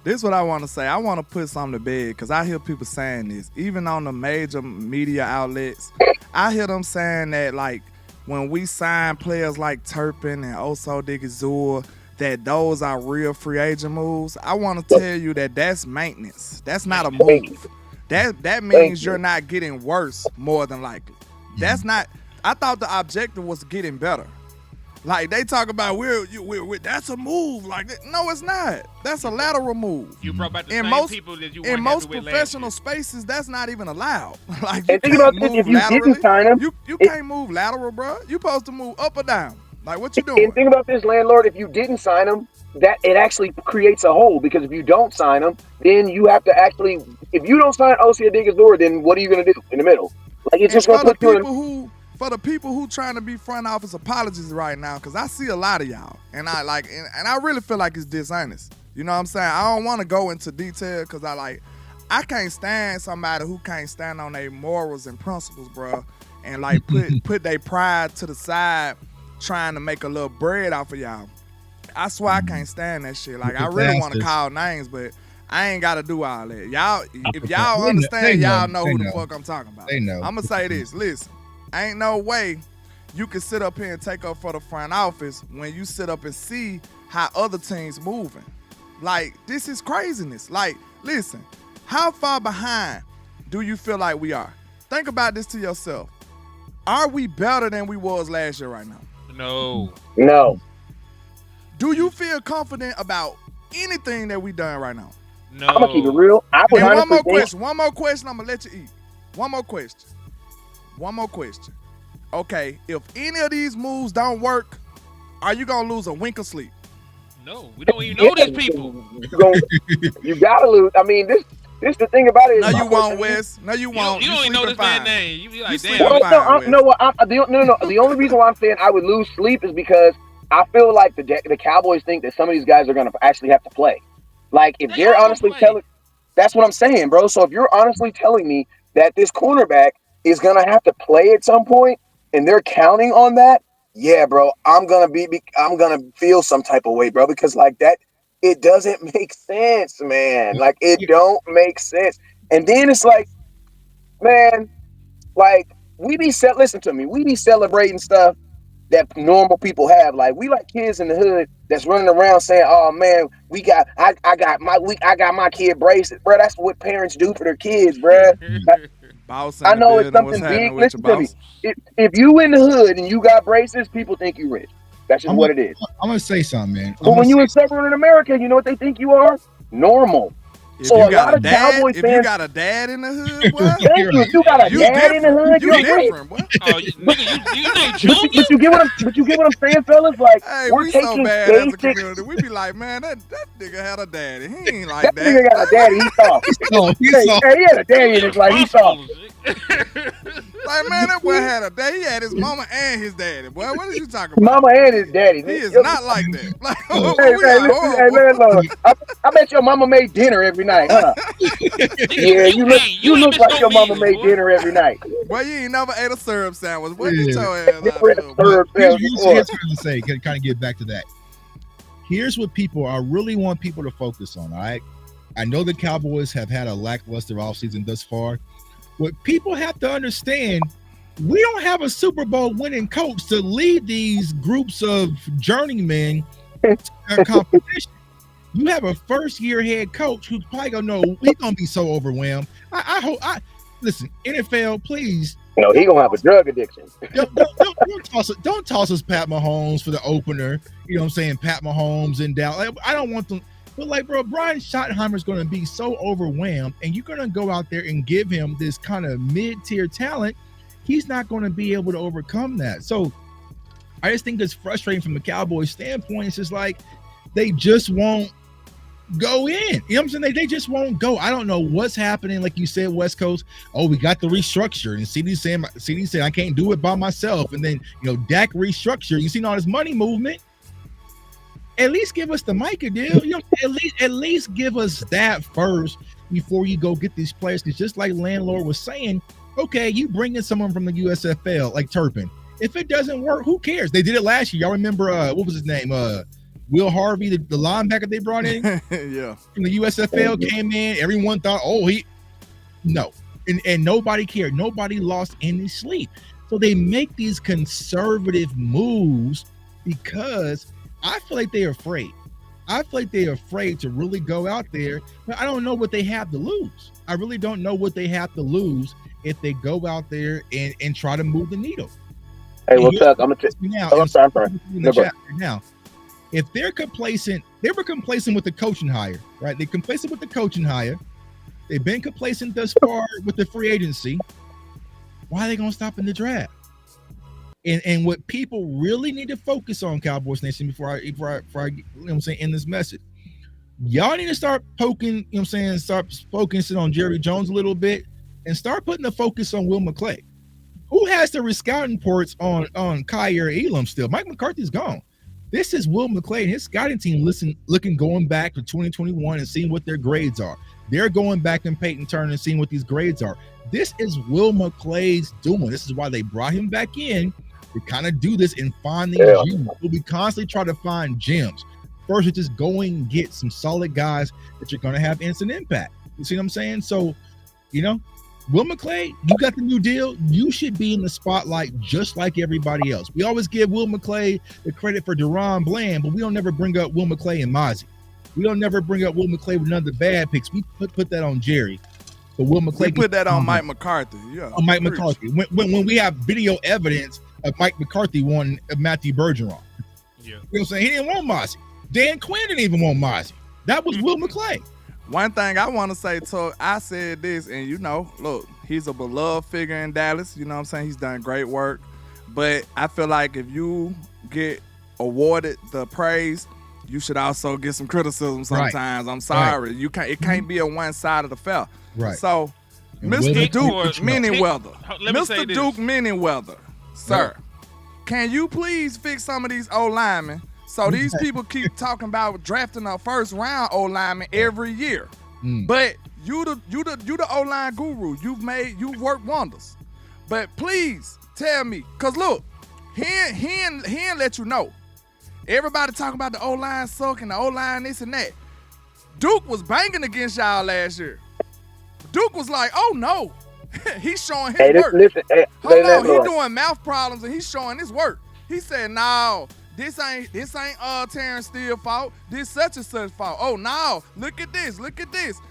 This is what I want to say. I want to put something to bed because I hear people saying this. Even on the major media outlets, I hear them saying that, like, when we sign players like Turpin and Oso Digizua, that those are real free agent moves. I want to tell you that that's maintenance. That's not a move. That means you're not getting worse, more than likely. That's not. I thought the objective was getting better. Like, they talk about that's a move. Like, no, it's not. That's a lateral move. You brought back the same people that you in most professional spaces. That's not even allowed. Like, you can't move laterally. You can't move lateral, bro. You supposed to move up or down. Like, what you doing? And think about this, landlord. If you didn't sign him, that it actually creates a hole, because if you don't sign him, then you have to actually. If you don't sign Osia Digizua, then what are you going to do in the middle? Like, it's just going to put you in. For the people who trying to be front office apologies right now, because I see a lot of y'all, and I really feel like it's dishonest. You know what I'm saying? I don't want to go into detail because I can't stand somebody who can't stand on their morals and principles, bro, and like put their pride to the side, trying to make a little bread off of y'all. I swear I can't stand that shit. Like, I really want to call names, but I ain't got to do all that. Y'all, if y'all understand, y'all know who the fuck I'm talking about. They know. I'm going to say this. Listen, ain't no way you can sit up here and take up for the front office when you sit up and see how other teams moving. Like, this is craziness. Like, listen, how far behind do you feel like we are? Think about this to yourself. Are we better than we was last year right now? No. Do you feel confident about anything that we done right now? No. I'm gonna keep it real. One more question. I'm gonna let you eat. One more question. Okay, if any of these moves don't work, are you gonna lose a wink of sleep? No, we don't even know these people. You gotta lose. I mean, this the thing about it. No, you won't, Wes. No, you won't. You don't even know this man's name. You be like, damn. The only reason why I'm saying I would lose sleep is because I feel like the Cowboys think that some of these guys are going to actually have to play. Like, if they're honestly telling, that's what I'm saying, bro. So if you're honestly telling me that this cornerback is going to have to play at some point, and they're counting on that, yeah, bro, I'm gonna feel some type of way, bro, because like that, it doesn't make sense, man. Like, it don't make sense. And then it's like, man, like, listen to me, we be celebrating stuff that normal people have. Like, we like kids in the hood that's running around saying, "Oh man, I got my kid braces, bro." That's what parents do for their kids, bro. I know it's something big. Listen to me. If you in the hood and you got braces, people think you rich. That's just what it is. I'm gonna say something, man. But when you in suburban America, you know what they think you are? Normal. If you got a dad in the hood, boy, thank you. If you got a dad in the hood, you're different, boy. Oh, you but you get what I'm saying, fellas? Like, hey, we're we taking so bad as a community. We be like, man, that nigga had a daddy. He ain't like that. That nigga got a daddy. He soft. He had a daddy, and it's like he soft. Like, man, that boy had a daddy. He had his mama and his daddy. Boy, what are you talking about? Mama and his daddy. He is not like that. Like, hey, man, I bet your mama made dinner every night, huh? Yeah, you look like your mama made dinner every night. Boy, you ain't never ate a syrup sandwich. Boy, get your ass out. Here's what I'm to say. Can kind of get back to that. Here's what people I really want people to focus on. All right, I know the Cowboys have had a lackluster offseason thus far. What people have to understand, we don't have a Super Bowl winning coach to lead these groups of journeymen to their competition. You have a first-year head coach who's probably gonna know he's gonna be so overwhelmed. I hope. Listen, NFL, please. No, he gonna have a drug addiction. Don't toss us Pat Mahomes for the opener. You know what I'm saying? Pat Mahomes in Dallas. I don't want them. But like, bro, Brian Schottenheimer's going to be so overwhelmed, and you're going to go out there and give him this kind of mid-tier talent. He's not going to be able to overcome that. So I just think it's frustrating from the Cowboys standpoint. It's just like they just won't go in. You know what I'm saying? They just won't go. I don't know what's happening. Like you said, West Coast, we got the restructure. And CD said, I can't do it by myself. And then, Dak restructure. You seen all this money movement. At least give us the Micah deal. At least give us that first before you go get these players. Because just like Landlord was saying, okay, you bring in someone from the USFL like Turpin. If it doesn't work, who cares? They did it last year. Y'all remember what was his name? Will Harvey, the linebacker they brought in. Yeah. From the USFL came in. Everyone thought, no. And nobody cared. Nobody lost any sleep. So they make these conservative moves because I feel like they're afraid. I feel like they're afraid to really go out there, but I don't know what they have to lose. I really don't know what they have to lose if they go out there and try to move the needle. Hey, well, Chuck, I'm gonna tell you now. I'm sorry. Now, if they're complacent, they were complacent with the coaching hire, right? They're complacent with the coaching hire. They've been complacent thus far with the free agency. Why are they gonna stop in the draft? And what people really need to focus on, Cowboys Nation, before I end this message, y'all need to start poking, start focusing on Jerry Jones a little bit and start putting the focus on Will McClay. Who has the scouting reports on Kyer Elam still? Mike McCarthy's gone. This is Will McClay and his scouting team going back to 2021 and seeing what their grades are. They're going back in Peyton Turner and seeing what these grades are. This is Will McClay's doing. This is why they brought him back in. To kind of do this and find these gems. We'll be constantly trying to find gems. First, you just go and get some solid guys that you're going to have instant impact. You see what I'm saying? So, Will McClay, you got the new deal. You should be in the spotlight just like everybody else. We always give Will McClay the credit for Deron Bland, but we don't never bring up Will McClay and Mozzie. We don't never bring up Will McClay with none of the bad picks. We put that on Jerry. But Will McClay, we put that on Mike McCarthy. Yeah, on Mike McCarthy. When we have video evidence of Mike McCarthy wanting Matthew Bergeron. Yeah. You know what I'm saying? He didn't want Mozzie. Dan Quinn didn't even want Mozzie. That was Will McClay. One thing I want to say, so I said this, and look, he's a beloved figure in Dallas. You know what I'm saying? He's done great work. But I feel like if you get awarded the praise, you should also get some criticism sometimes. Right. I'm sorry. Right. It can't be a one-sided affair. Right. So, Mr. Duke Manyweather. Mr. Duke Manyweather. Sir, can you please fix some of these O-linemen? So these people keep talking about drafting a first round O-lineman every year. But you the O-line guru. You've worked wonders. But please tell me, cause look, he ain't let you know. Everybody talking about the O-line suck and the O-line this and that. Duke was banging against y'all last year. Duke was like, oh no. He's showing his work. Hold on, he's doing mouth problems and he's showing his work. He said, no, this ain't Terrence Steele's fault. This such and such fault. Oh no, look at this.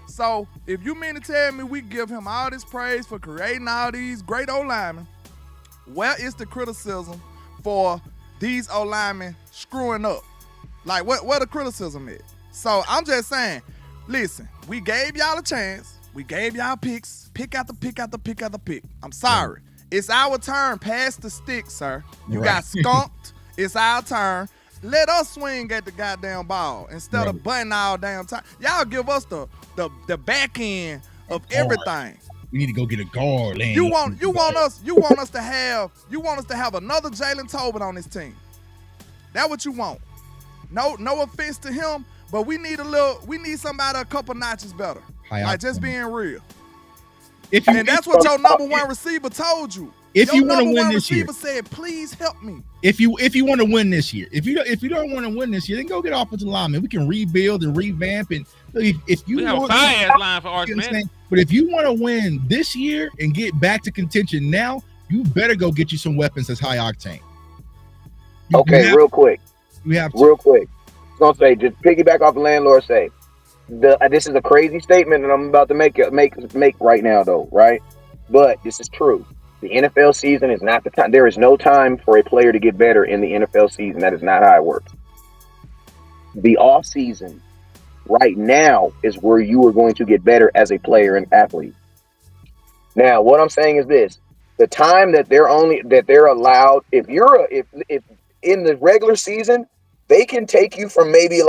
So if you mean to tell me we give him all this praise for creating all these great O-linemen, where is the criticism for these O-linemen screwing up? Like where the criticism is? So I'm just saying, listen, we gave y'all a chance. We gave y'all picks. Pick out the pick. I'm sorry. It's our turn. Pass the stick, sir. You got skunked. It's our turn. Let us swing at the goddamn ball instead of butting all damn time. Y'all give us the back end of everything. We need to go get a guard. You want us to have another Jalen Tobin on this team. That's what you want. No offense to him, but we need somebody a couple notches better. Like just being real. And that's what your number one receiver told you. if Your you want to number win one this year, receiver said, "Please help me." if you want to win this year, if you don't want to win this year, then go get offensive lineman. We can rebuild and revamp, and if you We have a want, fire-ass line for Arch you know what I'm Manning. saying? But if you want to win this year and get back to contention now, you better go get you some weapons that's high octane. Okay, real quick. You have to. Real quick. I was gonna say, just piggyback off the landlord say. This is a crazy statement that I'm about to make right now, though, right? But this is true. The NFL season is not the time. There is no time for a player to get better in the NFL season. That is not how it works. The off season right now is where you are going to get better as a player and athlete. Now, what I'm saying is this: the time that they're allowed, if in the regular season, they can take you from maybe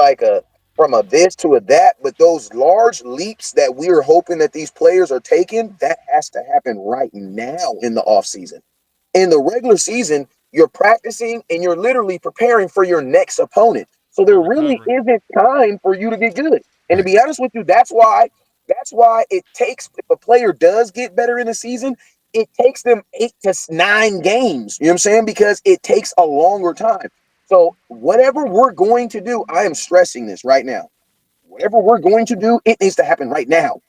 from a this to a that, but those large leaps that we are hoping that these players are taking, that has to happen right now in the offseason. In the regular season, you're practicing and you're literally preparing for your next opponent. So there really isn't time for you to get good. And to be honest with you, that's why it takes, if a player does get better in the season, it takes them 8 to 9 games. You know what I'm saying? Because it takes a longer time. So whatever we're going to do, I am stressing this right now. Whatever we're going to do, it needs to happen right now.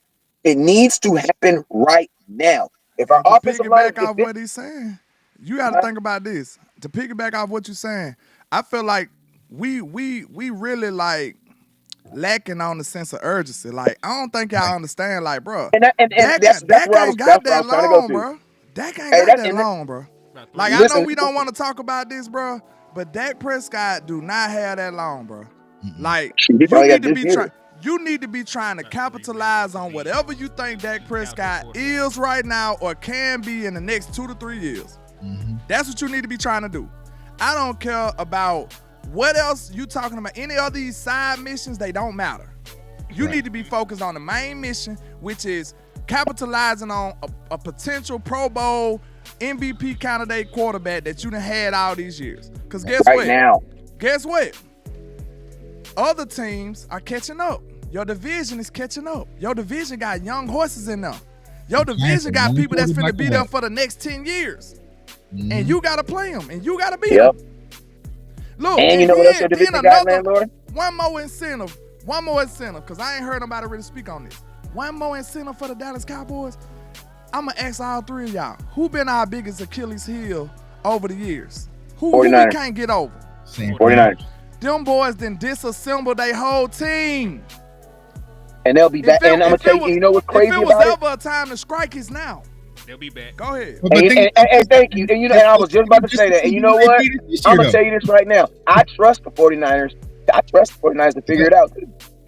It needs to happen right now. If our offensive line, off what he's saying, you got to think about this. To piggyback off what you're saying, I feel like we really like lacking on the sense of urgency. Like, I don't think y'all understand. Like, bro, Dak ain't got that long, bro. Dak ain't got that long, bro. Like, I know we don't want to talk about this, bro, but Dak Prescott do not have that long, bro. Like, you need to be trying to capitalize on whatever you think Dak Prescott is right now or can be in the next 2 to 3 years. That's what you need to be trying to do. I don't care about what else you talking about. Any of these side missions, they don't matter. You need to be focused on the main mission, which is capitalizing on a potential Pro Bowl MVP candidate quarterback that you done had all these years. Because guess what? Other teams are catching up. Your division is catching up. Your division got young horses in them. Your division got people that's finna be there for the next 10 years. And you got to play them, and you got to beat them. Look, and you know what else your division got, landlord? One more incentive, because I ain't heard nobody really speak on this. One more incentive for the Dallas Cowboys. I'm going to ask all three of y'all, who been our biggest Achilles heel over the years? Who we can't get over? 49ers. Them boys then disassembled their whole team. And they'll be back. And I'm going to tell you, you know what's crazy about it? If it was ever a time to strike, it's now. They'll be back. Go ahead. And thank you. And I was just about to say that. And you know what? I'm going to tell you this right now. I trust the 49ers. I trust the 49ers to figure it out.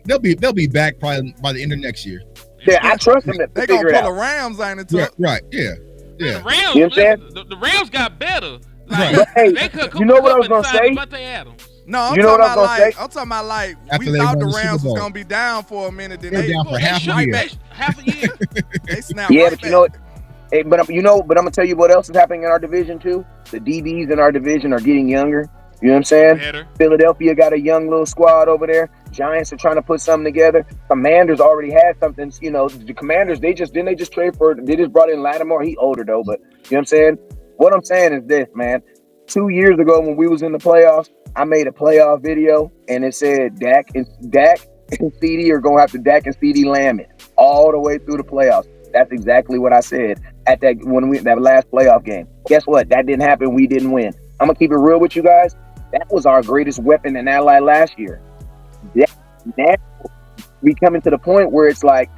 They'll be back probably by the end of next year. Yeah, I trust them to they figure it out. They going to pull the Rams, ain't it? Yeah, right. Yeah. The Rams, you know what I'm saying? The Rams got better. Like, but hey, they could you know what I was going to say? No, I'm you know what I was going to say? I'm talking about like after we thought the Rams was going to be down for a minute. Then they down for half a year. Half a year. They snapped yeah, right but back. you know what? Hey, but I'm going to tell you what else is happening in our division too. The DBs in our division are getting younger. You know what I'm saying? Better. Philadelphia got a young little squad over there. Giants are trying to put something together. Commanders already had something. You know, the Commanders, they just brought in Lattimore. He older though, but you know what I'm saying? What I'm saying is this, man. 2 years ago when we was in the playoffs, I made a playoff video and it said Dak and CD are going to have to Dak and CD Lamb it all the way through the playoffs. That's exactly what I said at that last playoff game. Guess what? That didn't happen. We didn't win. I'm going to keep it real with you guys. That was our greatest weapon and ally last year. Now we coming to the point where it's like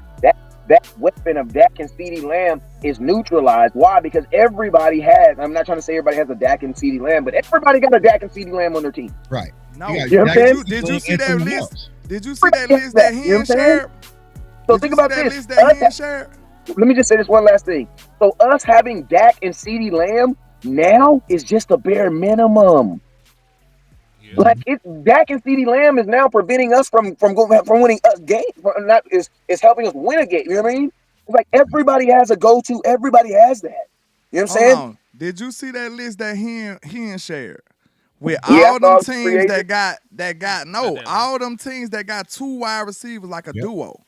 that weapon of Dak and CeeDee Lamb is neutralized. Why? Because everybody has, I'm not trying to say everybody has a Dak and CeeDee Lamb, but everybody got a Dak and CeeDee Lamb on their team. Right. No. You know what I'm saying? Did you see that list? Did you see that list that he shared? So think about this. Let me just say this one last thing. So us having Dak and CeeDee Lamb now is just a bare minimum. Yeah. Like Dak and CeeDee Lamb is now preventing us from winning a game. Is helping us win a game. You know what I mean? It's like everybody has a go-to. Everybody has that. You know what I'm saying? Did you see that list that he shared? With all them teams that got all them teams that got 2 wide receivers like a duo.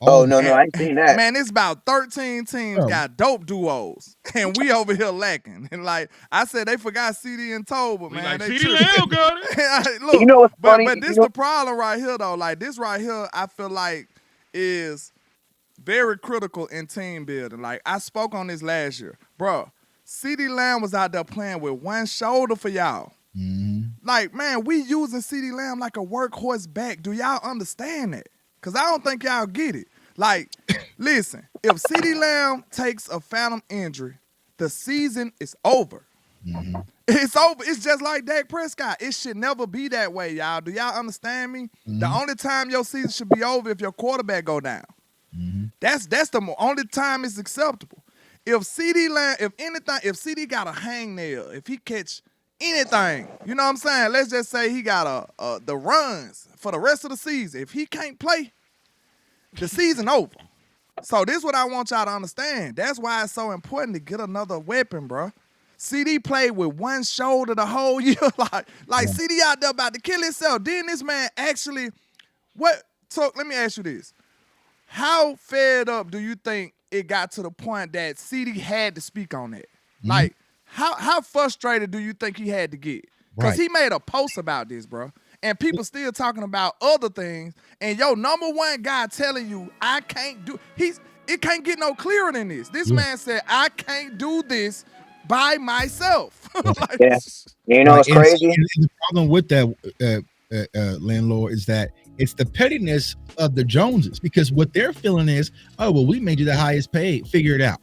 Oh no, I ain't seen that. Man, it's about 13 teams got dope duos, and we over here lacking. And like I said, they forgot CD and Toba, man. Like they CD Lamb got it. Look, you know what's funny? But this the problem right here, though. Like this right here, I feel like is very critical in team building. Like I spoke on this last year, bro. CD Lamb was out there playing with one shoulder for y'all. Like, man, we using CD Lamb like a workhorse back. Do y'all understand that? Because I don't think y'all get it. Like, listen, if CD Lamb takes a phantom injury, the season is over. It's over. It's just like Dak Prescott. It should never be that way, y'all. Do y'all understand me? The only time your season should be over if your quarterback go down. That's the only time it's acceptable. If CD Lamb, if CD got a hangnail, if he catch anything, you know what I'm saying? Let's just say he got the runs for the rest of the season. If he can't play, the season over. So this is what I want y'all to understand. That's why it's so important to get another weapon, bro. CD played with one shoulder the whole year. like CD out there about to kill himself. Then this man actually, so let me ask you this. How fed up do you think it got to the point that CD had to speak on that? Like, how frustrated do you think he had to get? Because he made a post about this, bro. And people still talking about other things. And your number one guy telling you, I can't do, it can't get no clearer than this. This man said, I can't do this by myself. Like, yeah. You know what's crazy? And the problem with that, landlord, is that it's the pettiness of the Joneses, because what they're feeling is, oh, well, we made you the highest paid. Figure it out.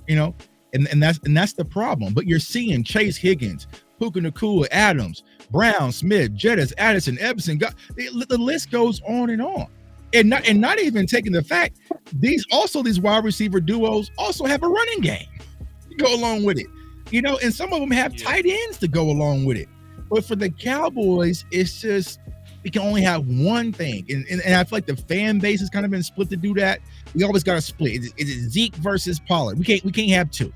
You know, and that's the problem. But you're seeing Chase Higgins, Puka Nacua, Adams, Brown, Smith, Jettis, Addison, Epson. The list goes on. And not even taking the fact these wide receiver duos also have a running game to go along with it. You know, and some of them have tight ends to go along with it. But for the Cowboys, it's just we can only have one thing. And I feel like the fan base has kind of been split to do that. We always got to split. Is it Zeke versus Pollard? We can't have two.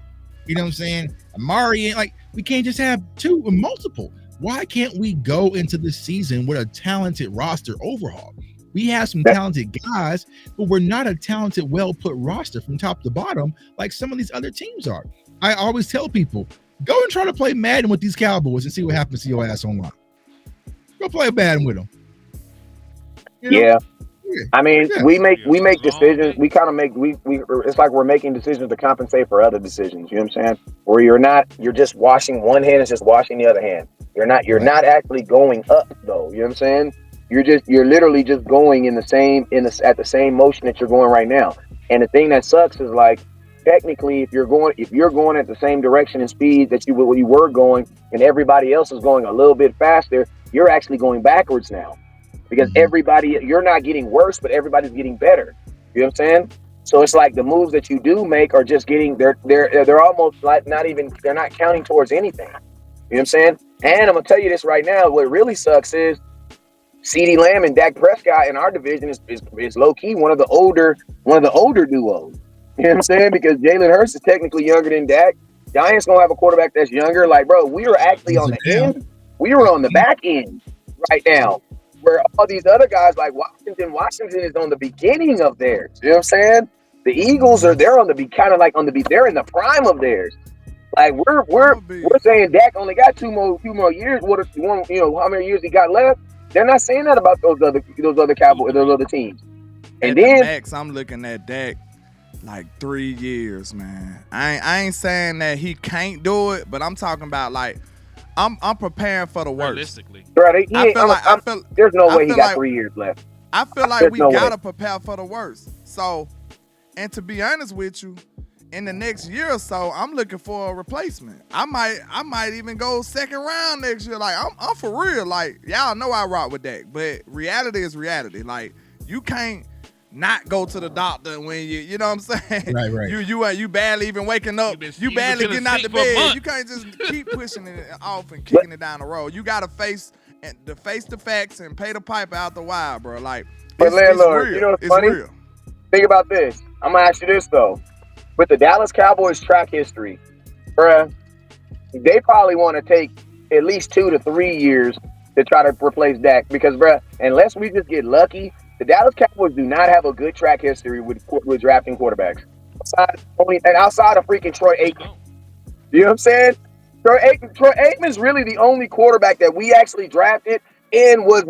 You know what I'm saying? Amari, like, we can't just have two or multiple. Why can't we go into the season with a talented roster overhaul? We have some talented guys, but we're not a talented, well-put roster from top to bottom like some of these other teams are. I always tell people, go and try to play Madden with these Cowboys and see what happens to your ass online. Go play Madden with them. You know? Yeah. I mean, we make decisions. We kind of make it's like we're making decisions to compensate for other decisions. You know what I'm saying? Where you're just washing one hand and just washing the other hand. You're not actually going up though. You know what I'm saying? You're literally just going at the same motion that you're going right now. And the thing that sucks is, like, technically, if you're going at the same direction and speed that you were going, and everybody else is going a little bit faster, you're actually going backwards now. Because you're not getting worse, but everybody's getting better. You know what I'm saying? So it's like the moves that you do make are just they're almost like they're not counting towards anything. You know what I'm saying? And I'm gonna tell you this right now. What really sucks is CeeDee Lamb and Dak Prescott in our division is low key one of the older duos. You know what I'm saying? Because Jalen Hurts is technically younger than Dak. Giants gonna have a quarterback that's younger. Like, bro, we were actually on the end. We were on the back end right now. Where all these other guys like Washington is on the beginning of theirs. You know what I'm saying? The Eagles they're in the prime of theirs. Like we're saying Dak only got two more years. How many years he got left? They're not saying that about those other Cowboys, those other teams. And then the max, I'm looking at Dak like 3 years, man. I ain't saying that he can't do it, but I'm talking about, like, I'm preparing for the worst. Realistically. Right, there's no way he got 3 years left. I feel like we gotta prepare for the worst. So, and to be honest with you, in the next year or so, I'm looking for a replacement. I might even go second round next year. Like, I'm for real. Like, y'all know I rock with Dak, but reality is reality. Like, you can't not go to the doctor when you know what I'm saying? Right. You barely even waking up. You barely getting out the bed. You can't just keep pushing it off and kicking it down the road. You gotta face the facts and pay the piper out the wire, bro. Like, but landlord, real. You know what's funny? Real. Think about this. I'm gonna ask you this though. With the Dallas Cowboys track history, bruh, they probably want to take at least 2 to 3 years to try to replace Dak because, bruh, unless we just get lucky The Dallas Cowboys do not have a good track history with drafting quarterbacks. Outside of freaking Troy They Aikman. don't. You know what I'm saying? Troy Aikman's really the only quarterback that we actually drafted and was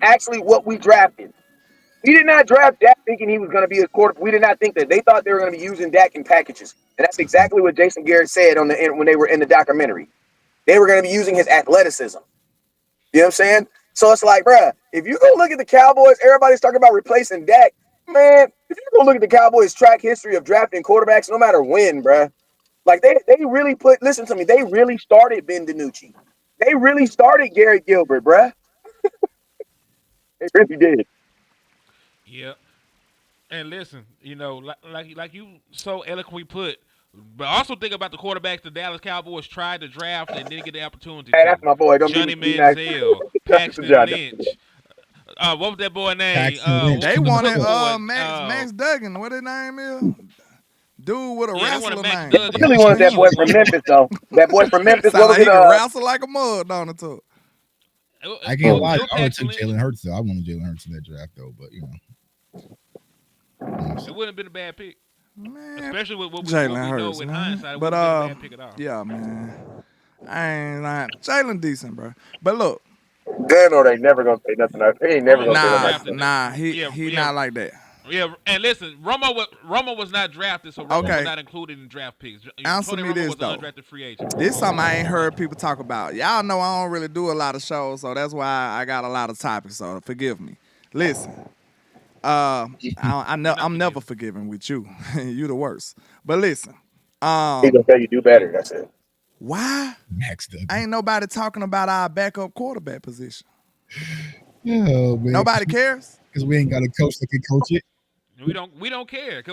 actually what we drafted. We did not draft Dak thinking he was going to be a quarterback. We did not think that. They thought they were going to be using Dak in packages. And that's exactly what Jason Garrett said when they were in the documentary. They were going to be using his athleticism. You know what I'm saying? So it's like, bruh, if you go look at the Cowboys, everybody's talking about replacing Dak. Man, if you go look at the Cowboys' track history of drafting quarterbacks, no matter when, bruh, like they really listen to me, they really started Ben DiNucci. They really started Garrett Gilbert, bruh. They really did. Yeah. And listen, like you so eloquently put, but also think about the quarterbacks the Dallas Cowboys tried to draft and didn't get the opportunity Hey, to. that's my boy. Don't Johnny give me nice. Manziel, Paxton John. Lynch. What was that boy name? Paxton Lynch. They Come wanted on. Max Duggan. What his name is? Dude with a Yeah, they wanted wrestler Max name. Duggan. I really wanted that boy from Memphis, though. That boy from Memphis. Sound What like was he it? can wrestle like a mud, don't it? Too. I can't lie. It was I would Paxton take Lynch. Jalen Hurts though. I wanted Jalen Hurts in that draft though, but It wouldn't have been a bad pick, Man, especially with what we Jalen know Hurts, in man. hindsight. It But wouldn't have been a bad pick at all. yeah, man. I ain't lying. Jalen decent, bro. But look, Dan or they never gonna say nothing. He ain't never gonna say nothing. he not like that. Yeah, and listen, Romo was not drafted, so Romo Okay. was not included in draft picks. Answer Tony me Romo this, was though. an undrafted free agent. This something I ain't heard people talk about. Y'all know I don't really do a lot of shows, so that's why I got a lot of topics. So forgive me. Listen, I'm never forgiving with you. You the worst. But listen, He's gonna tell you do better. That's it. why Max Duggan. ain't nobody talking about our backup quarterback position? Oh, man. Nobody cares. Because we ain't got a coach that can coach it. We don't care.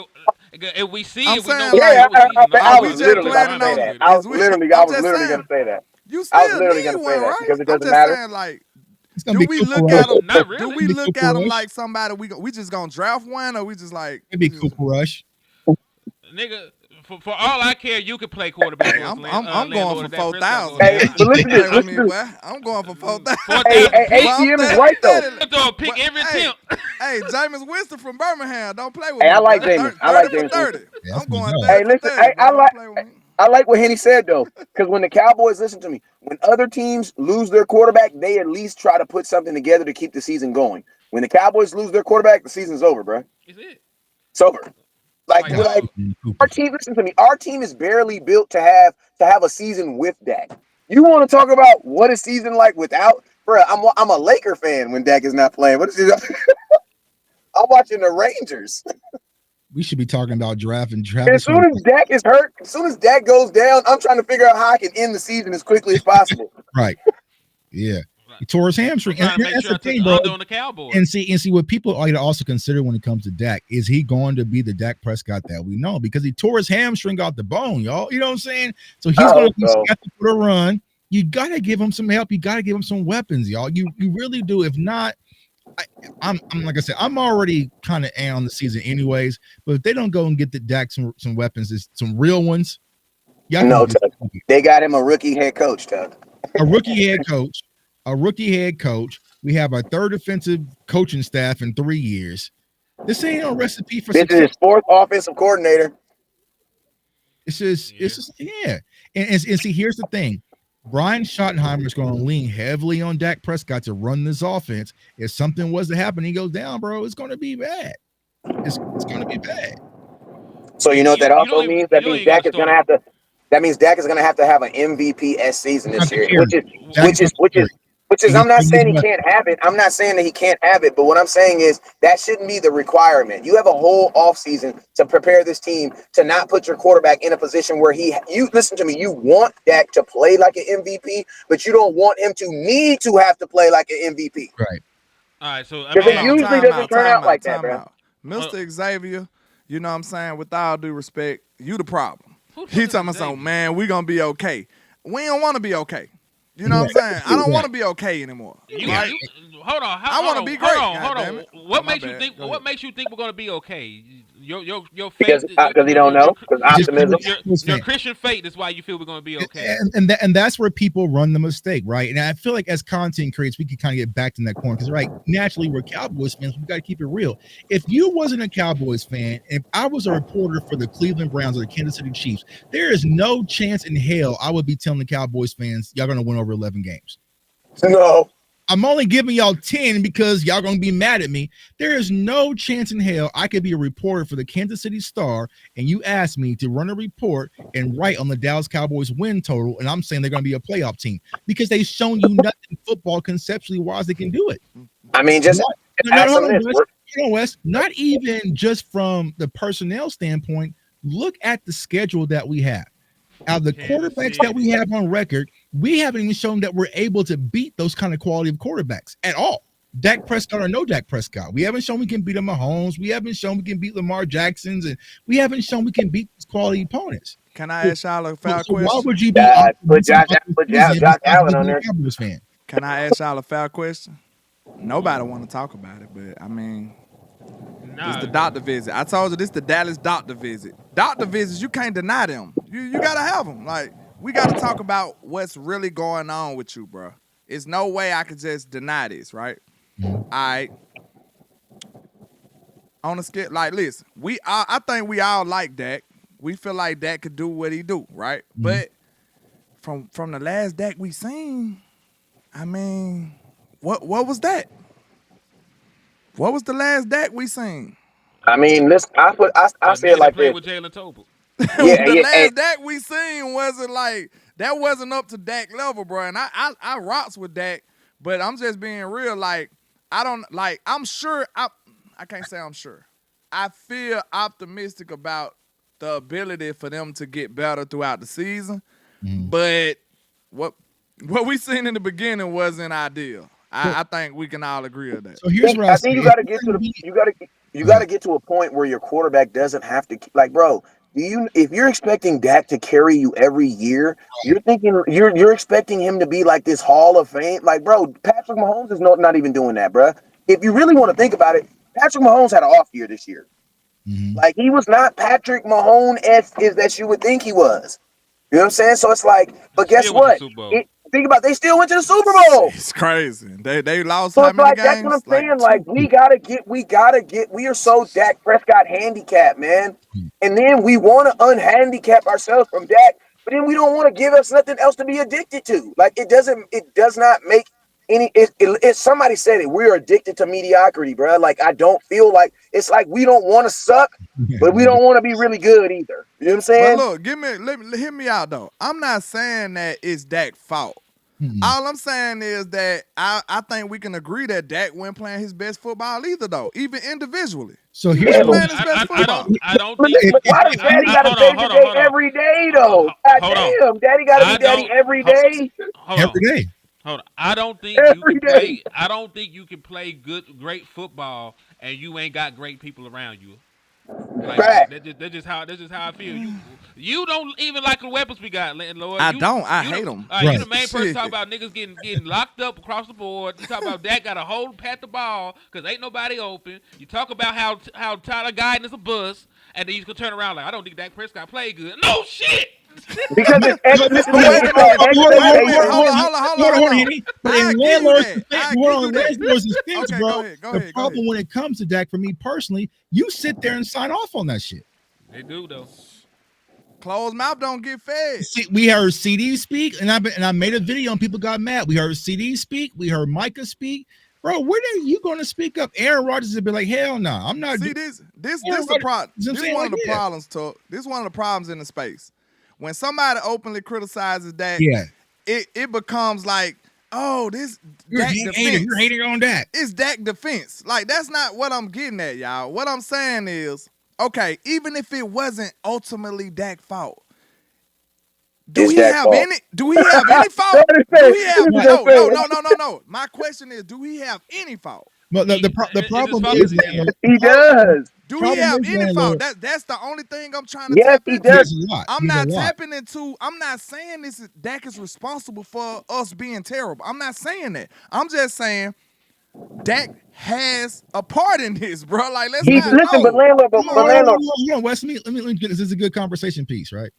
If we see I'm it, we know. saying, we like, know what season I Are it we was is. just literally about to planning say on that. it? I was I'm literally just gonna say that. You I still was literally need gonna say one, that right? because it I'm doesn't just matter. saying, like, It's gonna do be we Cooper look Rush. at them? Not really. Do we It'd be look Cooper at them Rush. like somebody we just gonna draft one, or we just like It'd be Cooper Rush. Nigga, for all I care, you could play quarterback. Hey, for us, I'm going for Dak Prescott 4,000. goes Hey, down. but listen to Play this. with Listen me, to boy. this. I'm going for 4,000. 4,000 Hey, pick. ATM is right though. Throw a pick every hey, attempt. Hey, Jameis Winston from Birmingham. Don't play with Hey, me. I like boy. Jameis. 30 I like for Jameis 30. Yeah, that's I'm going my dog. 30 Hey, for listen. 30. Hey, Boy. Don't play with me. I like what Henny said though, because when the Cowboys, listen to me, when other teams lose their quarterback, they at least try to put something together to keep the season going. When the Cowboys lose their quarterback, the season's over, bro. Is it? It's over. Like, Like, we're like dog. our team. Listen to me. Our team is barely built to have a season with Dak. You want to talk about what a season like without, bro? I'm a Laker fan when Dak is not playing. What is it? I'm watching the Rangers. We should be talking about drafting And Travis. as soon as Dak is hurt, as soon as Dak goes down, I'm trying to figure out how I can end the season as quickly as possible. Right. Yeah. He tore his hamstring. I'm trying to make That's sure I the took thing, the bro. under on the Cowboys. And see what people ought to also consider when it comes to Dak is he going to be the Dak Prescott that we know because he tore his hamstring out the bone, y'all. You know what I'm saying? So he's going to be scheduled for a run. You got to give him some help. You got to give him some weapons, y'all. You really do. If not, I'm like I said, I'm already kind of on the season anyways. But if they don't go and get the Dak some weapons, some real ones, No, Tug. They got him a rookie head coach, Tug. A rookie head coach. We have our third defensive coaching staff in 3 years. This ain't no recipe for success. This is his fourth offensive coordinator. It's just, yeah. And see, here's the thing. Brian Schottenheimer is going to lean heavily on Dak Prescott to run this offense. If something was to happen, he goes down, bro, it's going to be bad. It's going to be bad. So you know what that also means? That means Dak is going to have to. That means Dak is going to have an MVP season this year, which is. I'm not saying he can't have it. I'm not saying that he can't have it. But what I'm saying is that shouldn't be the requirement. You have a whole offseason to prepare this team to not put your quarterback in a position where you listen to me. You want Dak to play like an MVP, but you don't want him to need to have to play like an MVP. Right. All right. So because it usually doesn't turn out like that, bro. Mr. Xavier, you know what I'm saying? With all due respect, you the problem. He talking about something, man, we going to be okay. We don't want to be okay. You know what I'm saying? I don't want to be okay anymore. Hold on. I want to be great. Hold on. What makes you think we're going to be okay? your Because faith, he don't know. Because Just optimism. your Christian faith is why you feel we're gonna be okay. And that's where people run the mistake, right? And I feel like as content creators, we can kind of get back in that corner because, right, naturally we're Cowboys fans. We got to keep it real. If you wasn't a Cowboys fan, if I was a reporter for the Cleveland Browns or the Kansas City Chiefs, there is no chance in hell I would be telling the Cowboys fans y'all gonna win over 11 games. No. I'm only giving y'all 10 because y'all gonna be mad at me. There is no chance in hell I could be a reporter for the Kansas City Star and you ask me to run a report and write on the Dallas Cowboys win total, and I'm saying they're gonna be a playoff team because they've shown you nothing football conceptually wise they can do it. I mean, just ask them this. Wes, not even just from the personnel standpoint. Look at the schedule that we have. Out of the quarterbacks that we have on record, we haven't even shown that we're able to beat those kind of quality of quarterbacks at all. Dak Prescott or no Dak Prescott. We haven't shown we can beat the Mahomes. We haven't shown we can beat Lamar Jacksons. And we haven't shown we can beat these quality opponents. Can I ask y'all a foul question? Why would you be put Josh Allen on there? Fan? Can I ask y'all a foul question? Nobody want to talk about it, but I mean, it's the doctor visit. I told you this the Dallas doctor visit. Doctor visits, you can't deny them. You gotta have them. Like, we gotta talk about what's really going on with you, bro. It's no way I could just deny this, right? All right. On a scale, like, listen, I think we all like Dak. We feel like Dak could do what he do, right? But from the last Dak we seen, I mean, what was that? What was the last Dak we seen? I mean, listen, I say it like this. With Jalen Tolbert. The last Dak we seen wasn't like that. Wasn't up to Dak level, bro. And I rocks with Dak, but I'm just being real. Like, I don't like. I'm sure. I can't say I'm sure. I feel optimistic about the ability for them to get better throughout the season, but what we seen in the beginning wasn't ideal. I think we can all agree on that. So here's what I think you got to get to you got to get to a point where your quarterback doesn't have to, like, bro. If you're expecting Dak to carry you every year, you're thinking you're expecting him to be like this Hall of Fame, like, bro. Patrick Mahomes is not even doing that, bro. If you really want to think about it, Patrick Mahomes had an off year this year. Like, he was not Patrick Mahomes as that you would think he was. You know what I'm saying? So it's like, but guess what? Think about it, they still went to the Super Bowl. It's crazy. They lost so how many games? That's what I'm saying. Like, we gotta get. We are so Dak Prescott handicapped, man. And then we want to unhandicap ourselves from Dak, but then we don't want to give us nothing else to be addicted to. Like, it does not make any. Somebody said it. We're addicted to mediocrity, bro. Like, I don't feel like it's like we don't want to suck, but we don't want to be really good either. You know what I'm saying? But look, hear me out though. I'm not saying that it's Dak's fault. All I'm saying is that I think we can agree that Dak wasn't playing his best football either, though, even individually. So here's what I don't think. Why does Daddy got to save the day every day, though? Damn, Daddy got to be Daddy every day. Every day. Hold on. I don't think you can play. I don't think you can play great football and you ain't got great people around you. Like, that's just how I feel. You don't even like the weapons we got, Lord. I hate them. You the main person talking about niggas getting locked up across the board. You talk about Dak got a whole pat the ball because ain't nobody open. You talk about how Tyler Guyton is a buzz, and then you can turn around like, I don't think Dak Prescott played good. No shit. Because it's the problem when it comes to Dak, for me personally, you sit there and sign off on that shit. They do though. Closed mouth don't get fed. See, we heard CD speak, and I made a video and people got mad. We heard CD speak, we heard Micah speak. Bro, when are you going to speak up? Aaron Rodgers would be like, hell no, I'm not. See, this the problem. This is one of the problems, Tuck. This is one of the problems in the space. When somebody openly criticizes Dak, it becomes like, oh, this Dak defense. You're hating on Dak. It's Dak defense. Like, that's not what I'm getting at, y'all. What I'm saying is, okay, even if it wasn't ultimately Dak's fault, do we have any fault? No. My question is, do we have any fault? But the problem is he does. Do he have any fault? That's the only thing I'm trying to tap into. Yes, he does. I'm not tapping into. I'm not saying Dak is responsible for us being terrible. I'm not saying that. I'm just saying Dak has a part in this, bro. Like, let's He's not listen, but landlord, Come on. landlord. Wes, let me get this. This is a good conversation piece, right?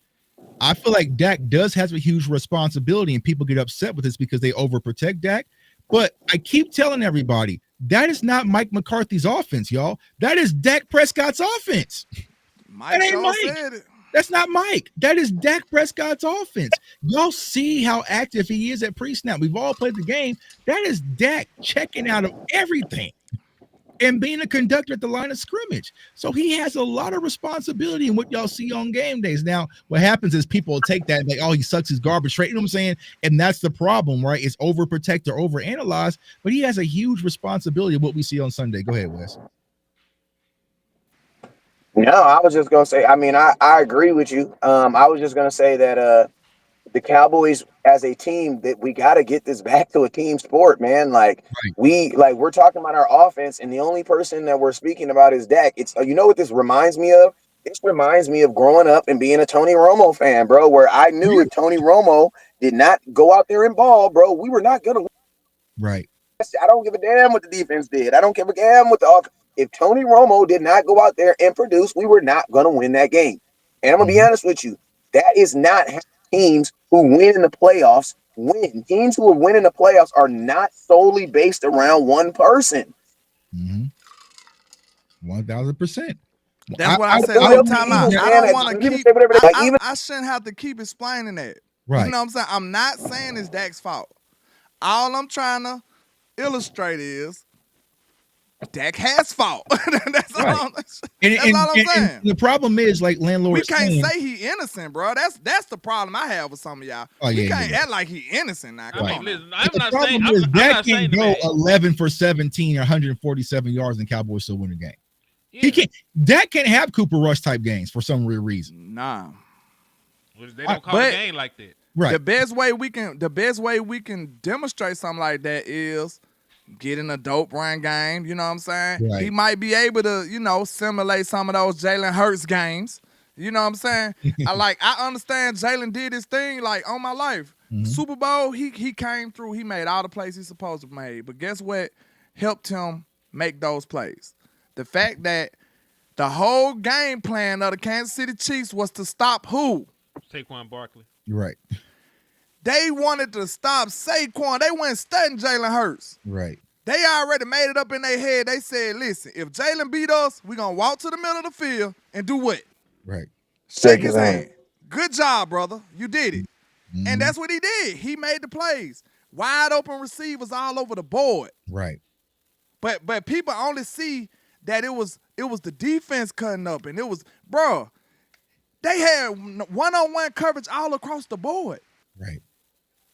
I feel like Dak does have a huge responsibility, and people get upset with this because they overprotect Dak. But I keep telling everybody that is not Mike McCarthy's offense, y'all. That is Dak Prescott's offense. Mike That ain't Mike. said it. That's not Mike. That is Dak Prescott's offense. Y'all see how active he is at pre-snap. We've all played the game. That is Dak checking out of everything and being a conductor at the line of scrimmage. So he has a lot of responsibility in what y'all see on game days. Now, what happens is people will take that and like, oh, he sucks his garbage straight. You know what I'm saying? And that's the problem, right? It's overprotect or overanalyze, but he has a huge responsibility of what we see on Sunday. Go ahead, Wes. No, I was just gonna say. I mean, I agree with you. I was just gonna say that the Cowboys as a team, that we got to get this back to a team sport, man. Like we're talking about our offense, and the only person that we're speaking about is Dak. It's you know what this reminds me of? This reminds me of growing up and being a Tony Romo fan, bro. Where I knew if Tony Romo did not go out there and ball, bro, we were not gonna win. Right. I don't give a damn what the defense did. I don't give a damn what the offense. If Tony Romo did not go out there and produce, we were not going to win that game. And I'm going to be honest with you. That is not how teams who win in the playoffs win. Teams who are winning the playoffs are not solely based around one person. 1,000%. That's what I said all the time. I don't want to keep. I shouldn't have to keep explaining that. Right. You know what I'm saying? I'm not saying it's Dak's fault. All I'm trying to illustrate is Dak has fault. That's all I'm saying. And the problem is, like landlord, we can't say he innocent, bro. That's the problem I have with some of y'all. We can't act like he innocent now. Come on. Listen, Dak can go 11 for 17 or 147 yards and Cowboys still win the game. Yeah. He can't. Dak can't have Cooper Rush type games for some real reason. Nah, they don't call the game like that. Right. The best way we can demonstrate something like that is getting a dope run game. You know what I'm saying? Right. He might be able to, simulate some of those Jalen Hurts games. You know what I'm saying? I understand Jalen did his thing like on my life. Mm-hmm. Super Bowl, he came through. He made all the plays he's supposed to make. But guess what helped him make those plays? The fact that the whole game plan of the Kansas City Chiefs was to stop who? Saquon Barkley. Right. They wanted to stop Saquon. They weren't studying Jalen Hurts. Right. They already made it up in their head. They said, listen, if Jalen beat us, we're going to walk to the middle of the field and do what? Right. Shake his hand. Good job, brother. You did it. Mm-hmm. And that's what he did. He made the plays. Wide open receivers all over the board. Right. But people only see that it was the defense cutting up, and it was, bro, they had one-on-one coverage all across the board. Right.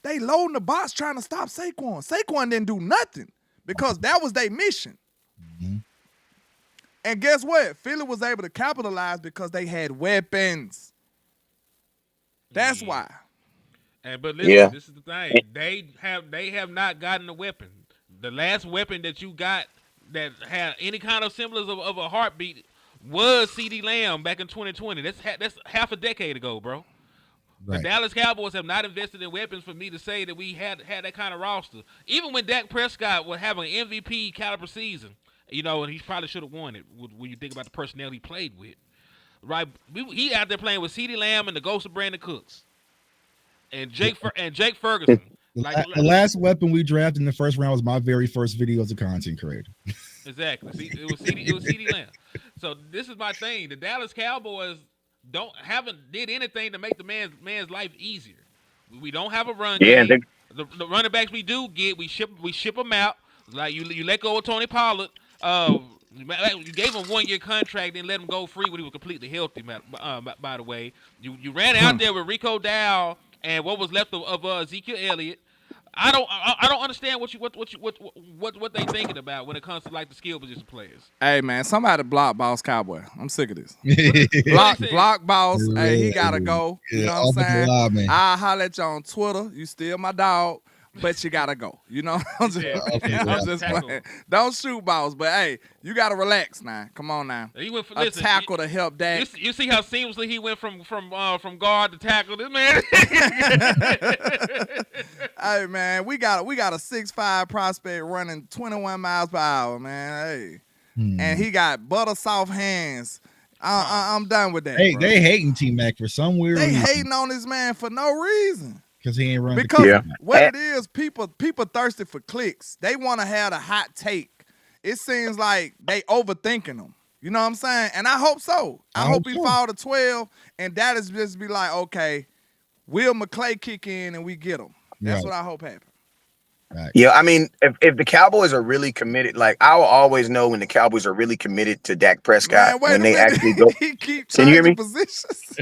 They loading the box trying to stop Saquon. Saquon didn't do nothing because that was their mission. Mm-hmm. And guess what? Philly was able to capitalize because they had weapons. That's why. But listen, this is the thing. They have not gotten a weapon. The last weapon that you got that had any kind of semblance of a heartbeat was CeeDee Lamb back in 2020. That's half a decade ago, bro. Right. The Dallas Cowboys have not invested in weapons for me to say that we had that kind of roster. Even when Dak Prescott was having an MVP caliber season, and he probably should have won it when you think about the personnel he played with. Right? He out there playing with CeeDee Lamb and the ghost of Brandon Cooks. And Jake Ferguson. The last weapon we drafted in the first round was my very first video as a content creator. Exactly. It was CeeDee Lamb. So this is my thing. The Dallas Cowboys haven't did anything to make the man's life easier. We don't have a run game. The running backs we do get, we ship them out. Like you let go of Tony Pollard. You gave him 1-year contract and let him go free when he was completely healthy. By the way, you ran out there with Rico Dowd and what was left of Ezekiel Elliott. I don't understand what they thinking about when it comes to like the skill position players. Hey man, somebody block Boss Cowboy. I'm sick of this. block Boss. Hey, he gotta go. You know what I'm saying? I'll holler at you on Twitter. You still my dog. but you gotta go. You know, I'm just, Yeah. I'm just Tackle. playing. Don't shoot balls, but hey, you gotta relax now. Come on now. He went for, A listen, tackle to help Dak. You see how seamlessly he went from guard to tackle. This man. Hey man, we got a 6'5" prospect running 21 miles per hour, man. Hey, and he got butter soft hands. I'm done with that. Bro. They hating T-Mac for some weird They reason. hating on this man for no reason. Because he ain't run Because the what it is, people thirsty for clicks. They want to have a hot take. It seems like they overthinking them. You know what I'm saying? And I hope so. I hope he fall to 12 and Dallas just be like, okay, Will McClay kick in and we get him. That's what I hope happens. Right. Yeah, I mean, if the Cowboys are really committed, like I will always know when the Cowboys are really committed to Dak Prescott Man, when they actually go. He keep Can you hear changing me? positions.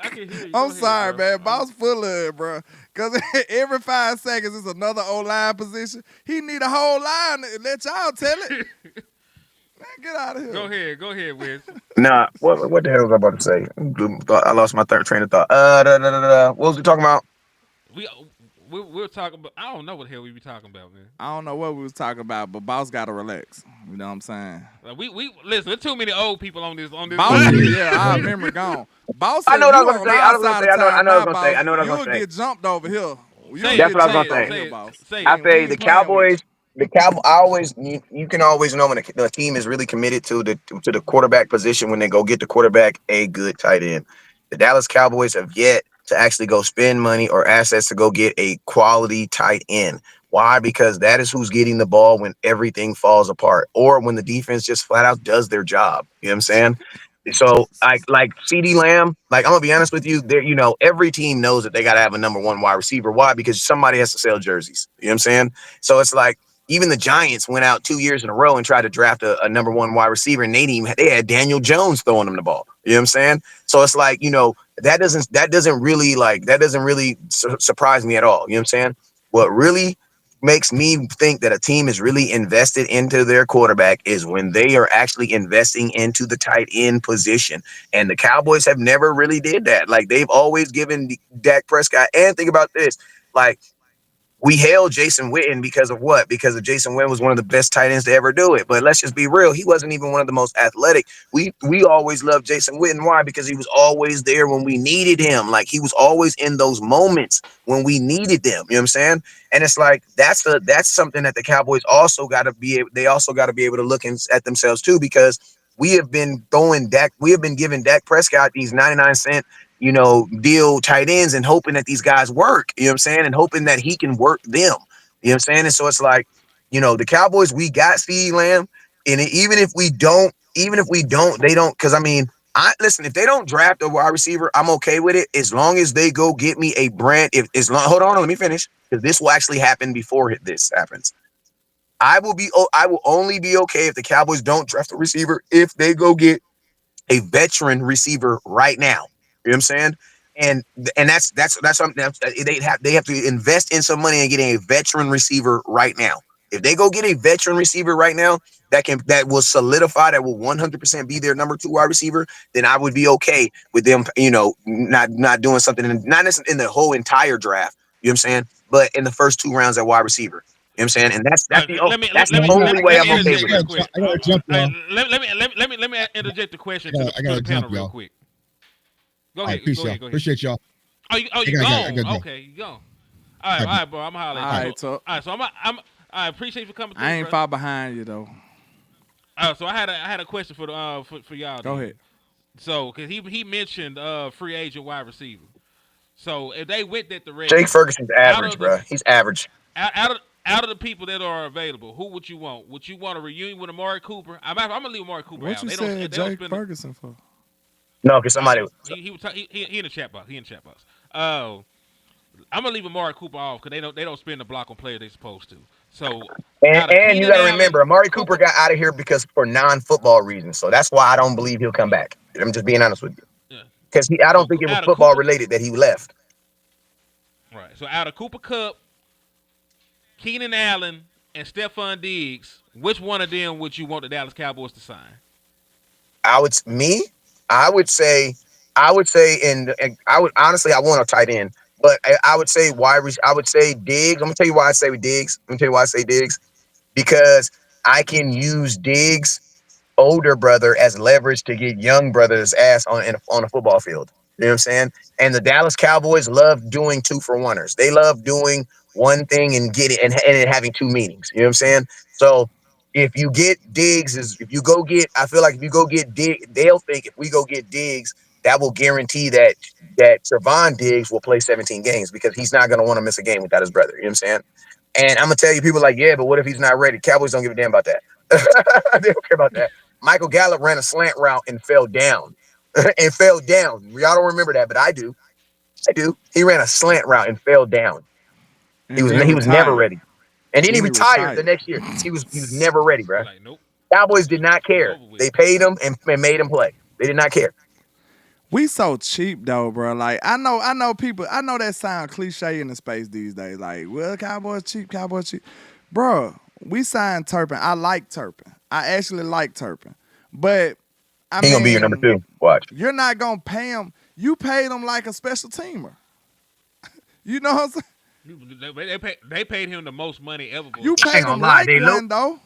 I can hear you. I'm Go ahead, sorry, bro. man. Boss full of it, bro. Because every 5 seconds is another O-line position. He need a whole line to let y'all tell it. Man, get out of here. Go ahead, Wiz. Nah, what the hell was I about to say? I lost my third train of thought. What was we talking about? We're talking about. I don't know what the hell we be talking about, man. I don't know what we was talking about, but Boss got to relax. You know what I'm saying? Like, we listen. There's too many old people on this. Boss, yeah, our memory gone. Boss, I know what I was said gonna say. you I on was gonna our say. side of I know what I was time gonna say. I know what I was You'll gonna say. get jumped over here. That's what I was gonna say. I say the Cowboys. The Cowboys. I always you can always know when the team is really committed to the quarterback position when they go get the quarterback a good tight end. The Dallas Cowboys have yet to actually go spend money or assets to go get a quality tight end. Why? Because that is who's getting the ball when everything falls apart or when the defense just flat out does their job. You know what I'm saying? So like CD Lamb, like I'm gonna be honest with you, there, every team knows that they gotta have a number one wide receiver. Why? Because somebody has to sell jerseys. You know what I'm saying? So it's like even the Giants went out 2 years in a row and tried to draft a number one wide receiver, and they had Daniel Jones throwing them the ball. You know what I'm saying? So it's like, that doesn't really surprise me at all. You know what I'm saying? What really makes me think that a team is really invested into their quarterback is when they are actually investing into the tight end position. And the Cowboys have never really did that. Like they've always given Dak Prescott. And think about this, like we hailed Jason Witten because of what? Because of Jason Witten was one of the best tight ends to ever do it. But let's just be real. He wasn't even one of the most athletic. We always loved Jason Witten. Why? Because he was always there when we needed him. Like he was always in those moments when we needed them. You know what I'm saying? And it's like that's something that the Cowboys also got to be able to look at themselves too, because we have been giving Dak Prescott these 99-cent deal tight ends and hoping that these guys work, you know what I'm saying? And hoping that he can work them, you know what I'm saying? And so it's like, the Cowboys, we got CeeDee Lamb, and even if we don't, they don't, because I mean, listen, if they don't draft a wide receiver, I'm okay with it as long as they go get me a brand. Hold on, let me finish, because this will actually happen before this happens. I will only be okay if the Cowboys don't draft a receiver if they go get a veteran receiver right now. You know what I'm saying? And that's something they have to invest in some money and getting a veteran receiver right now. If they go get a veteran receiver right now that will solidify, that will 100% be their number 2 wide receiver, then I would be okay with them, not doing something not necessarily in the whole entire draft. You know what I'm saying? But in the first 2 rounds at wide receiver. You know what I'm saying? And that's the only way I'm okay with it. I gotta jump, y'all. Let me interject the question to the panel real quick. Go ahead. Appreciate y'all. Oh, you gone? Okay, you gone. All right, bro. I'm hollering. All right, so I appreciate you for coming through. I ain't far behind you though. So I had a question for y'all. Go ahead. So, cause he mentioned free agent wide receiver. So if they went that direction, Jake Ferguson's average, bro. He's average. Out of the people that are available, who would you want? Would you want a reunion with Amari Cooper? I'm gonna leave Amari Cooper out. What you said Jake Ferguson for? No, because somebody. He in the chat box. I'm gonna leave Amari Cooper off because they don't spend the block on players they supposed to. So and you got to remember, Amari Cooper got out of here because for non-football reasons. So that's why I don't believe he'll come back. I'm just being honest with you. Because I don't think it was football related that he left. Right. So out of Cooper Kupp, Keenan Allen, and Stephon Diggs, which one of them would you want the Dallas Cowboys to sign? I would say, I want a tight end. But I would say I would say Diggs. I'm gonna tell you why I say Diggs. I'm gonna tell you why I say Diggs because I can use Diggs' older brother as leverage to get young brother's ass on a football field. You know what I'm saying? And the Dallas Cowboys love doing 2-for-1ers. They love doing one thing and get it and it having two meanings. You know what I'm saying? So if you get Diggs, if you go get, I feel like if you go get Diggs, they'll think if we go get Diggs, that will guarantee that Trevon Diggs will play 17 games because he's not going to want to miss a game without his brother. You know what I'm saying? And I'm gonna tell you, people like, yeah, but what if he's not ready? Cowboys don't give a damn about that. They don't care about that. Michael Gallup ran a slant route and fell down. And fell down. Y'all don't remember that, but I do. I do. He ran a slant route and fell down. He And was then never retired. ready. And then he Then he retired the retired. next year. He was never ready, bro. Like, nope, Cowboys did not it's care. over with. They paid him and made him play. They did not care. We so cheap though, bro. Like I know people. I know that sound cliche in the space these days. Like, well, Cowboys cheap, Cowboys cheap, bro. We signed Turpin. I like Turpin. I actually like Turpin, but I He gonna be your number mean, 2. Watch. you're not gonna pay him. You paid him like a special teamer. You know what I'm saying? They paid him the most money ever. You I paid ain't gonna him lie, like one though.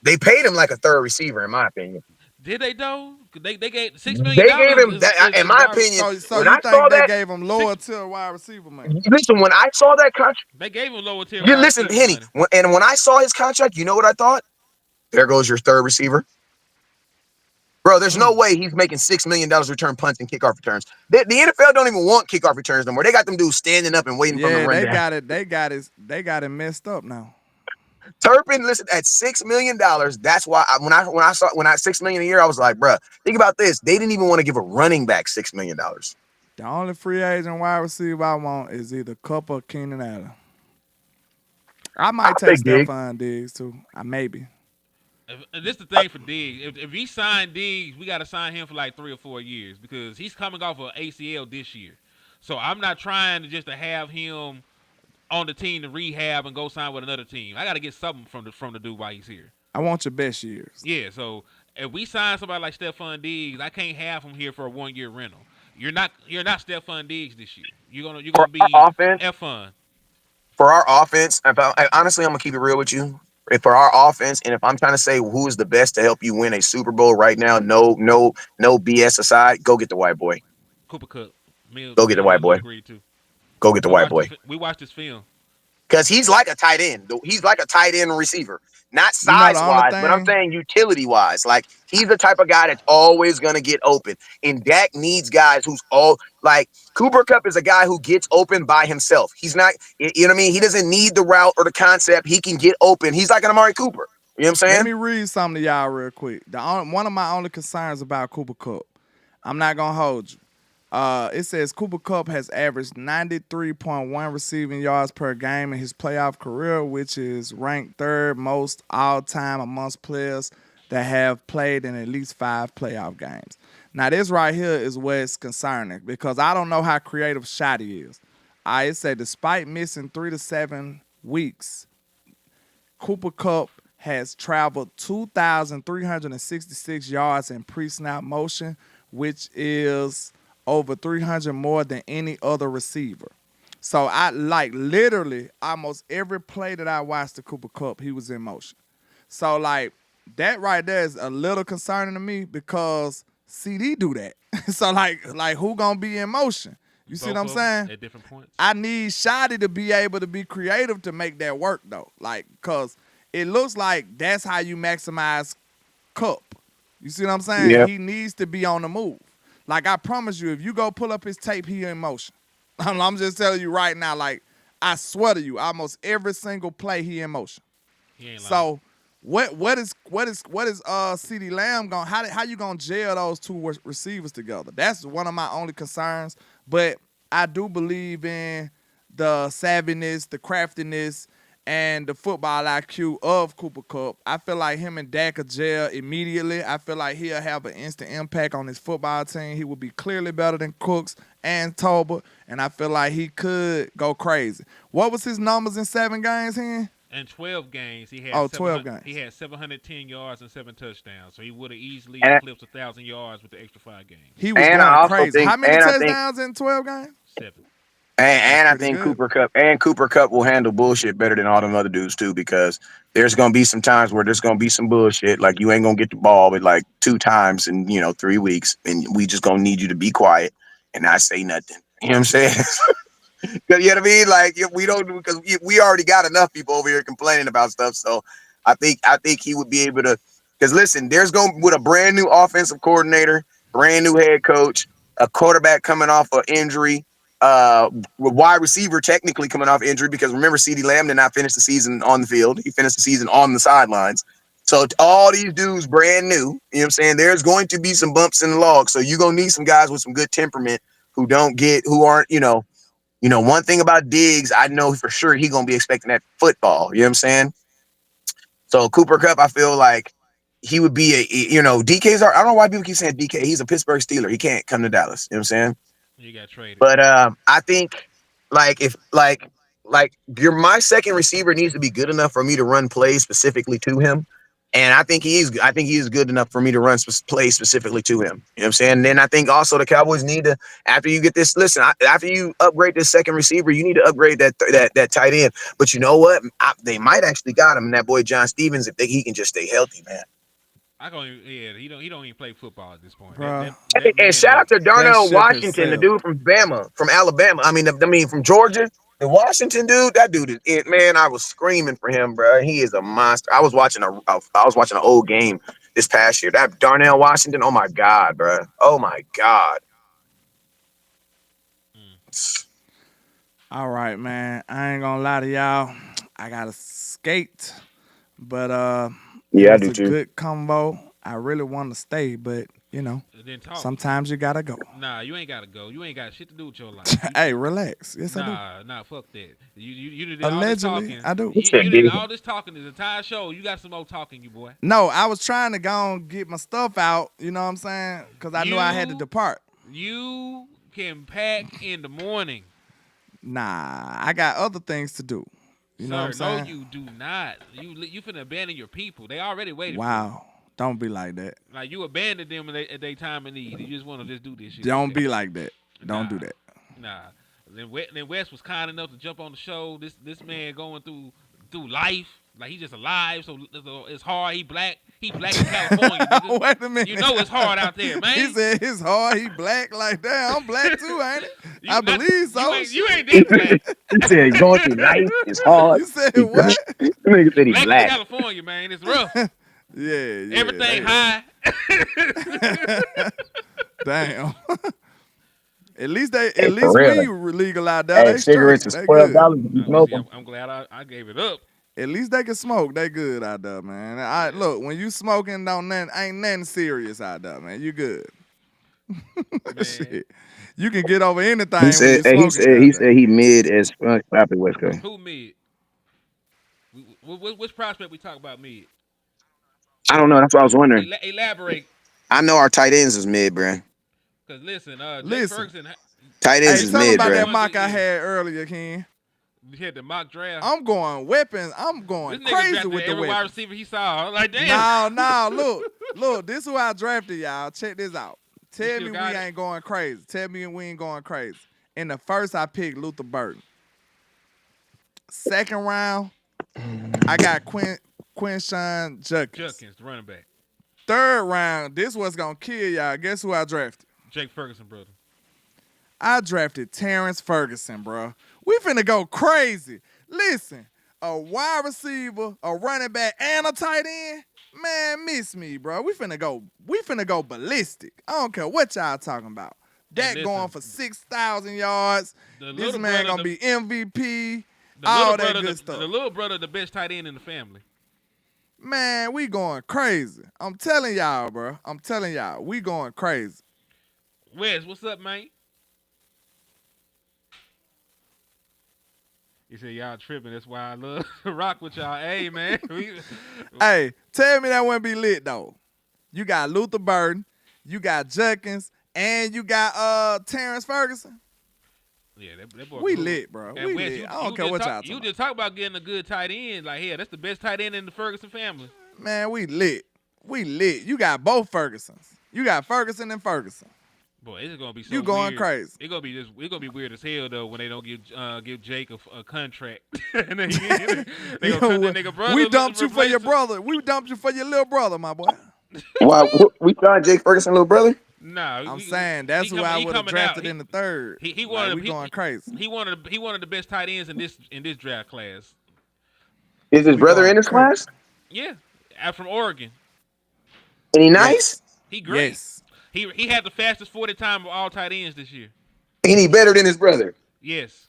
they paid him like a third receiver, in my opinion. Did they though? They gave $6 million. They gave him that, in my opinion. So When you I think saw they that, gave him lower tier wide receiver man? listen, when I saw that contract, They gave him lower tier you wide listen, receiver Henny, money. when I saw his contract, you know what I thought? There goes your third receiver. Bro, there's no way he's making $6 million return punts and kickoff returns. The NFL don't even want kickoff returns no more. They got them dudes standing up and waiting for them to Yeah, run they down. got it. They got it messed up now. Turpin, listen, at $6 million, that's why when I saw $6 million a year, I was like, bro, think about this. They didn't even want to give a running back $6 million. The only free agent wide receiver I want is either Cup or Keenan Allen. I might I'll take take Diggs. Stephon Diggs too. Maybe. This the thing for Diggs. If he signed Diggs, we got to sign him for like 3 or 4 years because he's coming off of ACL this year. So I'm not trying to have him on the team to rehab and go sign with another team. I got to get something from the dude while he's here. I want your best years. Yeah. So if we sign somebody like Stephon Diggs, I can't have him here for a 1-year rental. You're not Stephon Diggs this year. You're gonna be Our offense, F-Fun. for our offense, honestly, I'm gonna keep it real with you. For our offense, and if I'm trying to say who is the best to help you win a Super Bowl right now, no BS aside, go get the white boy. Cooper Kupp. Go get the white Mills would boy. agree too. Go get the white boy. We watched this film. Because he's like a tight end. He's like a tight end receiver. Not You know the size only wise, but I'm thing- saying utility wise. Like he's the type of guy that's always gonna get open. And Dak needs guys who's all like Cooper Kupp is a guy who gets open by himself. He's not, you know what I mean? He doesn't need the route or the concept. He can get open. He's like an Amari Cooper. You know what I'm saying? Let me read something to y'all real quick. One of my only concerns about Cooper Kupp, I'm not gonna hold you. It says Cooper Kupp has averaged 93.1 receiving yards per game in his playoff career, which is ranked third most all-time amongst players that have played in at least 5 playoff games. Now, this right here is where it's concerning because I don't know how creative Shotty is. It said despite missing 3 to 7 weeks, Cooper Kupp has traveled 2,366 yards in pre-snap motion, which is over 300 more than any other receiver. So I like literally almost every play that I watched the Cooper Kupp, he was in motion. So like that right there is a little concerning to me because CD do that. So like who gonna be in motion? You see what I'm saying? At different points. I need Shotty to be able to be creative to make that work though. Like, cause it looks like that's how you maximize Kupp. You see what I'm saying? Yeah. He needs to be on the move. Like I promise you, if you go pull up his tape, he in motion. I'm just telling you right now, like I swear to you, almost every single play he in motion. He ain't lying. So what is CeeDee Lamb going? How you gonna gel those two receivers together? That's one of my only concerns. But I do believe in the savviness, the craftiness, and the football IQ of Cooper Kupp. I feel like him and Dak will gel immediately. I feel like he'll have an instant impact on his football team. He will be clearly better than Cooks and Tolbert, and I feel like he could go crazy. What was his numbers in 7 games here? In 12 games, he had 12 games. He had 710 yards and 7 touchdowns. So he would have easily And- eclipsed 1,000 yards with the extra 5 games. He was And I going also crazy. think- How many and I think- touchdowns in 12 games? 7. And I pretty think good. Cooper Cup will handle bullshit better than all them other dudes too, because there's gonna be some times where there's gonna be some bullshit. Like you ain't gonna get the ball but like 2 times in 3 weeks, and we just gonna need you to be quiet and not say nothing. You know what I'm saying? You know what I mean? Like if we don't, because we already got enough people over here complaining about stuff. So I think he would be able to. Because listen, there's going with a brand new offensive coordinator, brand new head coach, a quarterback coming off an injury, wide receiver technically coming off injury, because remember CeeDee Lamb did not finish the season on the field. He finished the season on the sidelines. So all these dudes brand new. You know what I'm saying? There's going to be some bumps in the log. So you're gonna need some guys with some good temperament who aren't. One thing about Diggs, I know for sure he gonna be expecting that football. You know what I'm saying? So Cooper Cup, I feel like he would be DK's. I don't know why people keep saying DK. He's a Pittsburgh Steeler. He can't come to Dallas. You know what I'm saying? You got traded. But I think like if my second receiver needs to be good enough for me to run plays specifically to him. And I think he is good enough for me to run plays specifically to him. You know what I'm saying? And then I think also the Cowboys need to, after you get this, after you upgrade this second receiver, you need to upgrade that tight end. But you know what? They might actually got him, and that boy John Stevens, if he can just stay healthy, man. He don't even play football at this point. Bruh. And shout out to That Darnell ship has Washington, the sailed. dude from Alabama. From Georgia. The Washington dude, that dude is it, man. I was screaming for him, bro. He is a monster. I was watching an old game this past year. That Darnell Washington, oh my god, bro. Oh my god. All right, man. I ain't gonna lie to y'all. I gotta skate, but it Yeah, I was do a too. good combo. I really want to stay, but Then talk. sometimes you gotta go. Nah, you ain't gotta go. You ain't got shit to do with your life. Hey, relax. Yes, I Nah, fuck that. You did Allegedly, all this talking. I do. You did all this talking this entire show. You got some more talking, you boy. do. No, I was trying to go and get my stuff out. You know what I'm saying? Because I knew I had to depart. You can pack in the morning. Nah, I got other things to do. You know what I'm saying? No, you do not. You finna abandon your people. They already waited. Wow. Don't be like that. Like you abandoned them at their time of need. You just want to just do this shit. Don't be like that. Don't do Nah. that. Nah. Then Wes was kind enough to jump on the show. This man going through life. Like he just alive, so it's hard. He black in California. Nigga. Wait a minute. You know it's hard out there, man. He said it's hard. He black like that. I'm black too, ain't it? I believe so. You ain't that black. He said going through life is hard. You said what? Nigga said he Black in black. California, man. It's rough. Yeah. Everything they- high. Damn. At least for real. we legal out there. Hey, They cigarettes is straight. They good. $12. I'm glad I gave it up. At least they can smoke. They good out there, man. Look, when you smoking, ain't nothing serious out there, man. You good. Shit. You can get over anything. He said he mid as fuck. Happy West Coast. Who mid? Which prospect we talk about mid? I don't know. That's what I was wondering. Elaborate. I know our tight ends is mid, bro. Cause listen, Jake Listen. Ferguson. Tight ends is Tell me mid, about bro. that mock I had earlier, Ken. We had the mock draft. I'm going weapons. I'm going This nigga crazy drafted with the every wide weapons. receiver he saw. I'm like, damn. No, look. This is who I drafted, y'all. Check this out. Tell still me we got it? ain't going crazy. Tell me we ain't going crazy. In the first, I picked Luther Burton. Second round, I got Quinshawn Judkins. Judkins, the running back. Third round, this was gonna kill y'all. Guess who I drafted? Jake Ferguson, brother. I drafted Terrence Ferguson, bro. We finna go crazy. Listen, a wide receiver, a running back, and a tight end. Man, miss me, bro. We finna go ballistic. I don't care what y'all talking about. Dak listen, going for 6,000 yards. The This little man brother, gonna be MVP. The All little that brother, good stuff. The little brother, the best tight end in the family. Man, we going crazy. I'm telling y'all, bro. I'm telling y'all, we going crazy. Wes, what's up, man? He said y'all tripping. That's why I love to rock with y'all. Hey, man. Hey, tell me that wouldn't be lit though. You got Luther Burton, you got Judkins, and you got Terrence Ferguson. Yeah, that boy. We cool. lit, bro. And We Wes, lit. you- I don't you care just what talk- y'all talking You about. just talk about getting a good tight end. Like, yeah, that's the best tight end in the Ferguson family. Man, we lit. We lit. You got both Fergusons. You got Ferguson and Ferguson. Boy, it's gonna be so You going weird. crazy. It's gonna be weird as hell though when they don't give Jake a contract. And they gonna Yo, cut that nigga brother. we dumped you for your replace him. brother. We dumped you for your little brother, my boy. Why we signed Jake Ferguson, little brother? Nah, I'm saying that's who I would have drafted in the third. He Like, wanted we going crazy. He wanted the best tight ends in this draft class. Is his We brother going in this crazy. class? Yeah, out from Oregon. And he nice? He great. Yes. He had the fastest 40 time of all tight ends this year. And he better than his brother? Yes.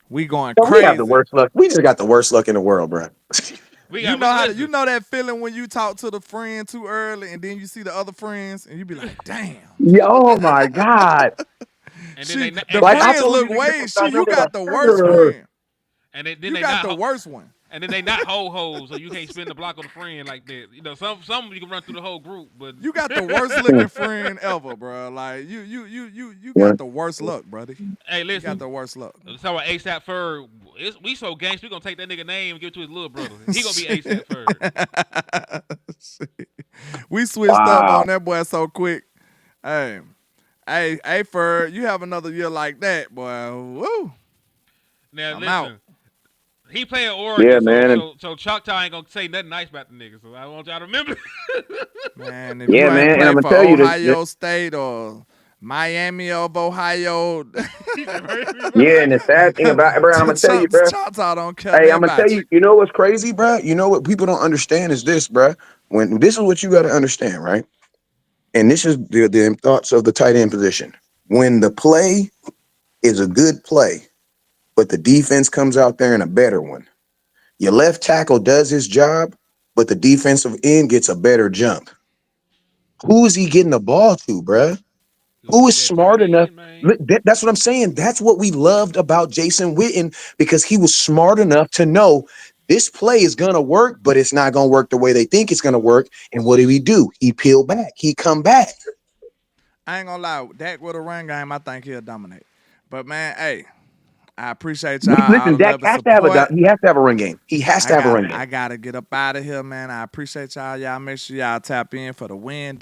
We going So we crazy. have the worst luck. We just got the worst luck in the world, bro. You know that feeling when you talk to the friend too early and then you see the other friends and you be like, damn. Yeah, oh my God. And See, then the Like, I friends told look you to get way. some See, you stuff, got the worst brother. friend. and then You they got not the worst one. And then they not ho-hos, so you can't spin the block on a friend like that. You know, some you can run through the whole group, but You got the worst looking friend ever, bro. Like you got the worst luck, brother. Hey, You listen. got the worst luck. Let's talk about ASAP Ferg. We so gangster, we gonna take that nigga name and give it to his little brother. He gonna be ASAP Ferg. We switched up Wow. on that boy so quick. Hey, Ferg, you have another year like that, boy. Woo. Now I'm listen. out. He playing Oregon, Yeah, man. so Choctaw ain't gonna say nothing nice about the nigga. So I want y'all to remember. Man, if Yeah, you ain't man, and play I'ma for tell you this- Ohio State or Miami of Ohio, Yeah, and the sad thing about it, bro, I'm gonna tell you, bro. Choctaw don't care Hey, nothing I'm gonna about tell you. You know what's crazy, bro? You know what people don't understand is this, bro. When this is what you got to understand, right? And this is the thoughts of the tight end position. When the play is a good play, but the defense comes out there in a better one, your left tackle does his job, but the defensive end gets a better jump. Who is he getting the ball to, bro? Who is smart enough? Look, that's what I'm saying. That's what we loved about Jason Witten, because he was smart enough to know this play is going to work, but it's not going to work the way they think it's going to work. And what do? He peel back. He come back. I ain't gonna lie, Dak with a run game, I think he'll dominate. But man, hey, I appreciate y'all. Listen, Dak has to have he has to have a run game. He has to have a run game. I gotta get up out of here, man. I appreciate y'all. Y'all make sure y'all tap in for the win,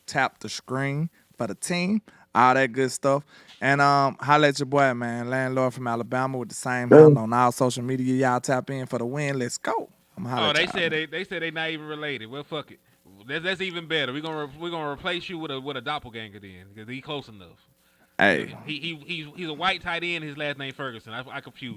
tap the screen for the team, all that good stuff. And holla at your boy, man. Landlord from Alabama with the same handle on all social media. Y'all tap in for the win. Let's go. They said they not even related. Well, fuck it. That's even better. We're gonna replace you with a doppelganger then, because he close enough. Hey, He's a white tight end. His last name Ferguson. I confused.